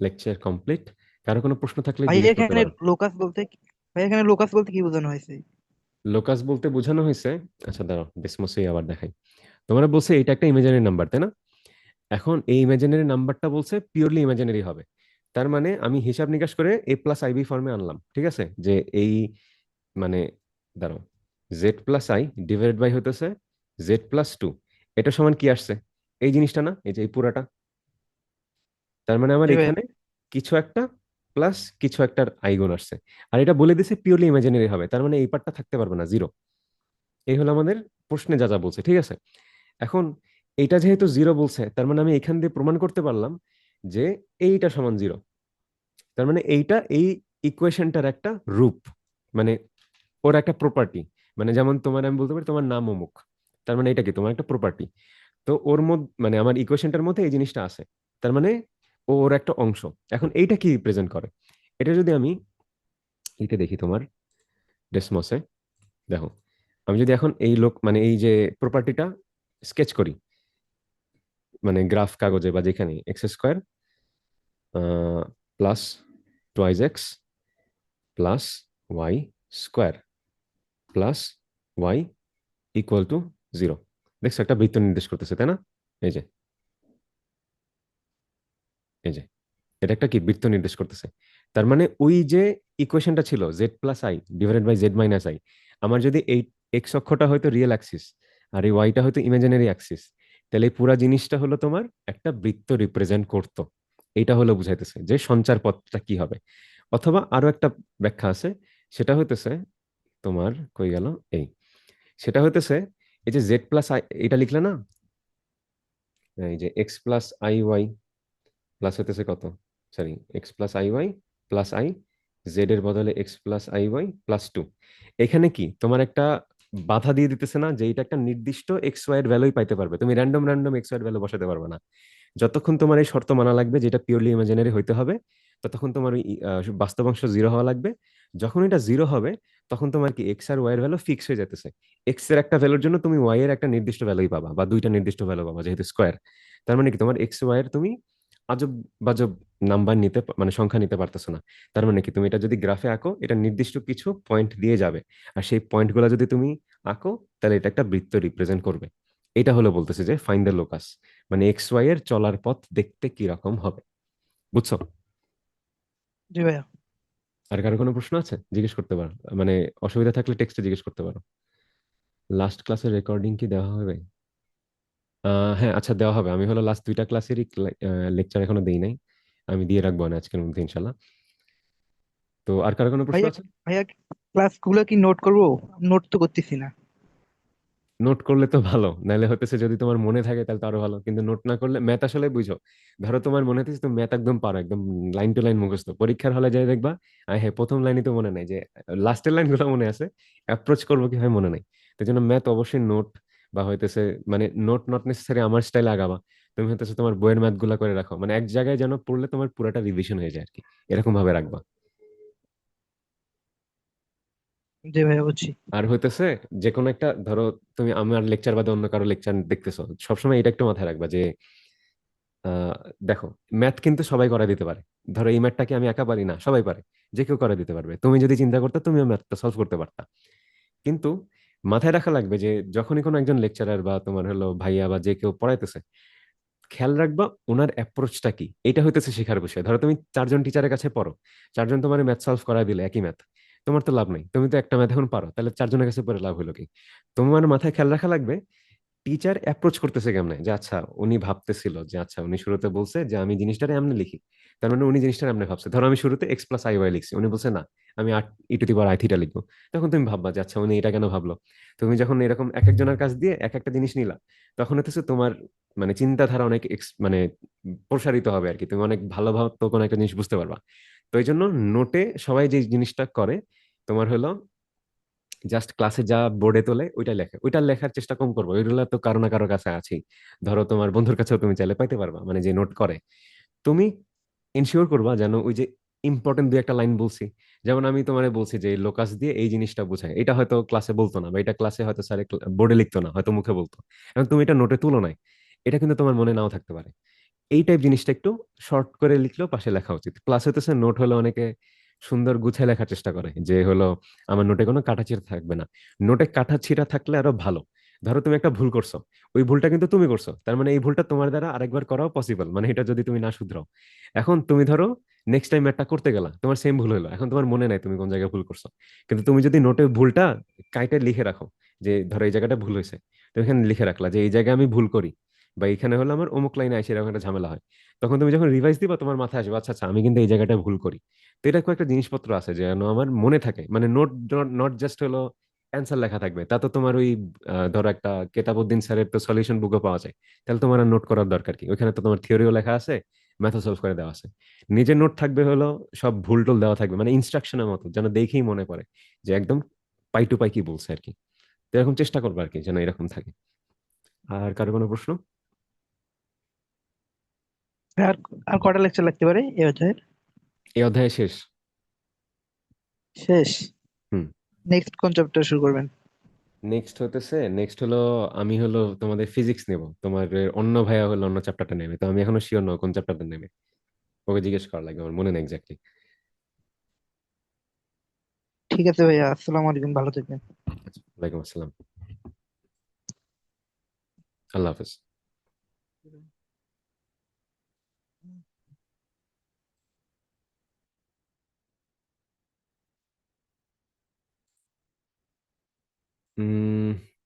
লেকচার কমপ্লিট। কারো কোনো প্রশ্ন থাকলে ভাই জিজ্ঞেস করতে এখানে পারো। লোকাস বলতে ভাই এখানে লোকাস বলতে কি বোঝানো হয়েছে? লোকাস বলতে বোঝানো হয়েছে, আচ্ছা দাঁড়াও ডেসমোসেই আবার দেখাই, তোমরা বলছে এটা একটা ইমাজিনারি নাম্বার, তাই না? এখন এই ইমাজিনারি নাম্বারটা বলছে পিওরলি ইমাজিনারি হবে, তার মানে আমি হিসাব নিকাশ করে a+ib ফর্মে আনলাম, ঠিক আছে, যে এই মানে দাঁড়াও, z+i ডিভাইডেড বাই হতেছে z+2, এটা সমান কি আসছে, এই জিনিসটা না, এই যে এই পুরাটা, তার মানে আমার জি ভাই। এখানে কিছু একটা প্লাস কিছু একটার আইগুণ আসছে, আর এটা বলে দিছে পিওরলি ইমাজিনারি হবে, তার মানে এই পার্টটা থাকতে পারবে না, জিরো। এই হলো আমাদের প্রশ্নে যা যা বলছে, ঠিক আছে? এখন এইটা যেহেতু জিরো বলছে, তার মানে আমি এখান দিয়ে প্রমাণ করতে পারলাম যে এইটা সমান জিরো, তার মানে এইটা এই ইকুয়েশনটার একটা রূপ, মানে ওর একটা প্রপার্টি, মানে যেমন তোমার আমি বলতে পারি তোমার নাম অমুক, তার মানে এটা কি তোমার একটা প্রপার্টি, তো ওর মধ্যে মানে আমার ইকুয়েশনটার মধ্যে এই জিনিসটা আছে, তার মানে ওর একটা অংশ। এখন এইটা কি রিপ্রেজেন্ট করে, এটা যদি আমি এইটা দেখি তোমার ডেসমসে, দেখো, আমি যদি এখন এই লোক মানে এই যে প্রপার্টিটা স্কেচ করি, মানে গ্রাফ কাগজে বা যেখানে x square plus twice x plus Y square plus y equal to 0। দেখছো একটা বৃত্ত নির্দেশ করতেছে, তাই না? এই যে, এই যে, এটা একটা কি বৃত্ত নির্দেশ করতেছে। তার মানে ওই যে ইকুয়েশনটা ছিল z plus i divided by z minus i, আমার যদি এই এক্স অক্ষটা হয়তো রিয়েল অ্যাক্সিস আর এই ওয়াইটা হয়তো ইমাজিনারি অ্যাক্সিস, তাহলে এই পুরা জিনিসটা হলো তোমার একটা বৃত্ত রিপ্রেজেন্ট করতো। এটা হলো বুঝাইতেছে যে সঞ্চার পথটা কি হবে। অথবা আরো একটা ব্যাখ্যা আছে, সেটা হইতেছে তোমার কই গেল, এই, সেটা হইতেছে এই যে জেড প্লাস আই এটা লিখলে না, এই যে x plus I y plus হইতেছে কত, sorry, x plus I y plus I, z এর বদলে x plus I y plus 2। এখানে কি তোমার একটা বাধা দিয়ে দিতেছে না যে এটা একটা নির্দিষ্ট এক্স ওয়াই এর ভ্যালুই পাইতে পারবে, তুমি র্যান্ডম র্যান্ডম এক্স ওয়াই এর ভ্যালু বসাতে পারবে না। যতক্ষণ তোমার এই শর্ত মানা লাগবে যেটা পিওরলি ইমাজিনারি হইতে হবে, ততক্ষণ তোমার ওই বাস্তব অংশ 0 হওয়া লাগবে। যখন এটা 0 হবে, তখন তোমার কি এক্স আর ওয়াই এর ভ্যালু ফিক্স হয়ে যেতেছে। এক্স এর একটা ভ্যালুর জন্য তুমি ওয়াই এর একটা নির্দিষ্ট ভ্যালুই পাবা, বা দুইটা নির্দিষ্ট ভ্যালু পাবা, যেহেতু স্কোয়ার। তার মানে কি তোমার এক্স ওয়াই এর তুমি আজব বাজব নাম্বার নিতে মানে সংখ্যা নিতে পারতেছো না। তার মানে কি তুমি এটা যদি গ্রাফে আঁকো, এটা নির্দিষ্ট কিছু পয়েন্ট দিয়ে যাবে, আর সেই পয়েন্টগুলো যদি তুমি আঁকো, তাহলে এটা একটা বৃত্ত রিপ্রেজেন্ট করবে। এটা হলো বলতেছে যে ফাইন্ড দ্য লোকাস, মানে এক্স ওয়াই এর চলার পথ দেখতে কি রকম হবে। বুঝছো? জি ভাইয়া। আর কারো কোনো প্রশ্ন আছে জিজ্ঞেস করতে পারো, মানে অসুবিধা থাকলে টেক্সটে জিজ্ঞেস করতে পারো। লাস্ট ক্লাসের রেকর্ডিং কি দেওয়া হবে? হ্যাঁ, আচ্ছা, দেওয়া হবে। আমি হলো লাস্ট দুইটা ক্লাসেরই লেকচার এখনো দেই নাই, আমি দিয়ে রাখবো না আজকের মধ্যে ইনশাল্লাহ। তো আর কারো কোনো প্রশ্ন ভাইয়া আছে? ভাইয়া ক্লাস গুলো কি নোট করবো? নোট তো করতেছি না। নোট করলে তো ভালো, নাহলে হতেছে যদি তোমার মনে থাকে তাহলে তো আরো ভালো, কিন্তু নোট না করলে ম্যাথ আসলে বুঝো, ধরো তোমার মনে হচ্ছে তুমি ম্যাথ একদম পারো, একদম লাইন টু লাইন মুখস্থ, পরীক্ষার হলে যাই দেখবা হ্যাঁ প্রথম লাইনই তো মনে নাই, যে লাস্টের লাইন গুলো মনে আছে, অ্যাপ্রোচ করবো কি হয় মনে নাই। তো জন্য ম্যাথ অবশ্যই নোট বা হইতেছে, মানে নোট নট নেসেসারি আমার স্টাইলে আগাবা, তুমি হইতেছে তোমার বইয়ের ম্যাথ গুলা করে রাখো, মানে এক জায়গায় যেন পড়লে তোমার পুরাটা রিভিশন হয়ে যায় আর কি, এরকম ভাবে রাখবা। জি ভাইয়া বুঝছি। আর হইতেছে যে কোনো একটা, ধরো তুমি আমার লেকচার বাদে অন্য কারো লেকচার দেখতেছো, সবসময় এটা একটু মাথায় রাখবা যে আহ দেখো, ম্যাথ কিন্তু সবাই করে দিতে পারে। ধরো এই ম্যাথটাকে আমি একা পারি না, সবাই পারে, যে কেউ করে দিতে পারবে। তুমি যদি চিন্তা করতে তুমিও ম্যাথটা সলভ করতে পারতা, কিন্তু মাথায় রাখা লাগবে যে যখনই কোনো একজন লেকচারার বা তোমার হলো ভাইয়া বা যে কেউ পড়াইতেছে, খেয়াল রাখবা ওনার অ্যাপ্রোচটা কি, এটা হইতেছে শেখার বিষয়। ধরো তুমি চারজন টিচারের কাছে পড়ো, চারজন তোমার ম্যাথ সলভ করা দিলে একই ম্যাথ, তোমার তো লাভ নাই, তুমি তো একটা ম্যাথ এখন পারো, তাহলে চারজনের কাছে পড়ে লাভ হলো কি? তোমার মাথায় খেয়াল রাখা লাগবে টিচার অ্যাপ্রোচ করতেছে কেমনে, যে আচ্ছা উনি ভাবতেছিল যে আচ্ছা উনি শুরুতে বলছে যে আমি জিনিসটারে এমনি লিখি, তার মানে উনি জিনিসটা এমনি ভাবছে। ধরো আমি শুরুতে এক্স প্লাস আই ওয়াই লিখছি, উনি বলছে না আমি R E to the power I theta লিখবো, তখন তুমি ভাববা যে আচ্ছা উনি এটা কেন ভাবলো। তুমি যখন এরকম এক একজনের কাছ দিয়ে এক একটা জিনিস নিলা, তখন হচ্ছে তোমার মানে চিন্তাধারা অনেক মানে প্রসারিত হবে আর কি, তুমি অনেক ভালোভাবে তো কোনো একটা জিনিস বুঝতে পারবা। তো এই জন্য নোটে সবাই যে জিনিসটা করে, তোমার হলো জাস্ট ক্লাসে যা বোর্ডে তোলে ওইটা লেখে, ওইটা লেখার চেষ্টা কম করবো, ওইগুলো তো কারো না কারো কাছে আছেই। ধরো তোমার বন্ধুর কাছেও তুমি চাইলে পাইতে পারবা, মানে যে নোট করে। তুমি ইনশিওর করবা যেন ওই যে ইম্পর্টেন্ট দুই একটা লাইন বলছি, যেমন আমি তোমারে বলছি যে লোকাস দিয়ে এই জিনিসটা বোঝায়, এটা হয়তো ক্লাসে বলতো না, বা এটা ক্লাসে হয়তো স্যার বোর্ডে লিখতো না, হয়তো মুখে বলতো, এখন তুমি এটা নোটে তুলো নাই, এটা কিন্তু তোমার মনে নাও থাকতে পারে। এই টাইপ জিনিসটা একটু শর্ট করে লিখলেও পাশে লেখা উচিত। প্লাস হতেছে নোট হলো অনেকে সুন্দর গুছায় লেখার চেষ্টা করে, যে হলো আমার নোটে কোনো কাটাছিড়া থাকবে না। নোটে কাটাছিড়া থাকলে আরো ভালো। ধরো তুমি একটা ভুল করছো, ওই ভুলটা কিন্তু তুমি করছো, তার মানে এই ভুলটা তোমার দ্বারা আরেকবার করাও পসিবল, মানে এটা যদি তুমি না শুধরাও। এখন তুমি ধরো নেক্সট টাইম একটা করতে গেলা, তোমার সেম ভুল হলো, এখন তোমার মনে নাই তুমি কোন জায়গায় ভুল করছো, কিন্তু তুমি যদি নোটে ভুলটা কাইটে লিখে রাখো, যে ধরো এই জায়গাটা ভুল হয়েছে, তো এখানে লিখে রাখলা যে এই জায়গায় আমি ভুল করি, বা এখানে হলো আমার অমুক লাইনে আসে এরকম একটা ঝামেলা হয়, তখন তুমি যখন রিভাইজ দিবা তোমার মাথায় আসবে আচ্ছা আচ্ছা আমি কিন্তু এই জায়গাটা ভুল করি। তো এটা কয়েকটা জিনিসপত্র আছে যেন আমার মনে থাকে, মানে নোট নট জাস্ট হলো অ্যান্সার লেখা থাকবে, তা তো তোমার ওই ধরো একটা কেতাবউদ্দিন স্যারের তো সলিউশন বুকও পাওয়া যায়, তাহলে তোমার আর নোট করার দরকার কি, ওইখানে তো তোমার থিওরিও লেখা আছে, ম্যাথও সলভ করে দেওয়া আছে। নিজের নোট থাকবে হলো সব ভুল টুল দেওয়া থাকবে, মানে ইনস্ট্রাকশনের মতো, যেন দেখেই মনে পড়ে যে একদম পাই টু পাই কি বলছে আর কি। তো এরকম চেষ্টা করবো আর কি, যেন এরকম থাকে। আর কারো কোনো প্রশ্ন? আর আর কটা লেকচার লাগতে পারে এই অধ্যায়ের? এই অধ্যায় শেষ। শেষ? হুম। নেক্সট কোন চ্যাপ্টার শুরু করবেন? নেক্সট হলো আমি হলো তোমাদের ফিজিক্স নেব, তোমার অন্য ভাইয়া হলো অন্য চ্যাপ্টারটা নেবে, তো আমি এখনো শিওর নই কোন চ্যাপ্টারটা নেবে। ওকে জিজ্ঞেস করা লাগবে, আমার মনে নেই এক্স্যাক্টলি। ঠিক আছে ভাইয়া, আসসালামু আলাইকুম, ভালো থাকবেন। আচ্ছা, ওয়ালাইকুম আসসালাম। আল্লাহ হাফেজ।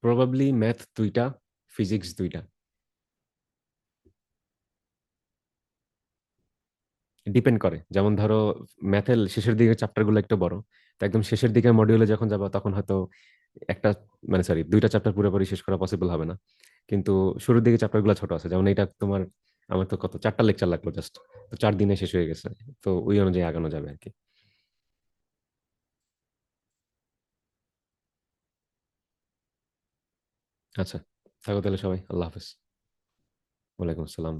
প্রবাবলি ম্যাথ দুইটা, ফিজিক্স দুইটা। ডিপেন্ড করে, যেমন ধরো ম্যাথের শেষের দিকে চ্যাপ্টার গুলো একটু বড়, তো একদম শেষের দিকে মডিউলে যখন যাবো তখন হয়তো একটা, মানে সরি, দুইটা চ্যাপ্টার পুরোপুরি শেষ করা পসিবল হবে না। কিন্তু শুরুর দিকে চ্যাপ্টার গুলো ছোট আছে, যেমন এটা তোমার, আমার তো কত 4টা লেকচার লাগলো জাস্ট, তো 4 দিনে শেষ হয়ে গেছে। তো ওই অনুযায়ী আগানো যাবে আর কি। আচ্ছা, থাকো তাহলে সবাই, আল্লাহ হাফেজ। ওয়ালাইকুম আসসালাম।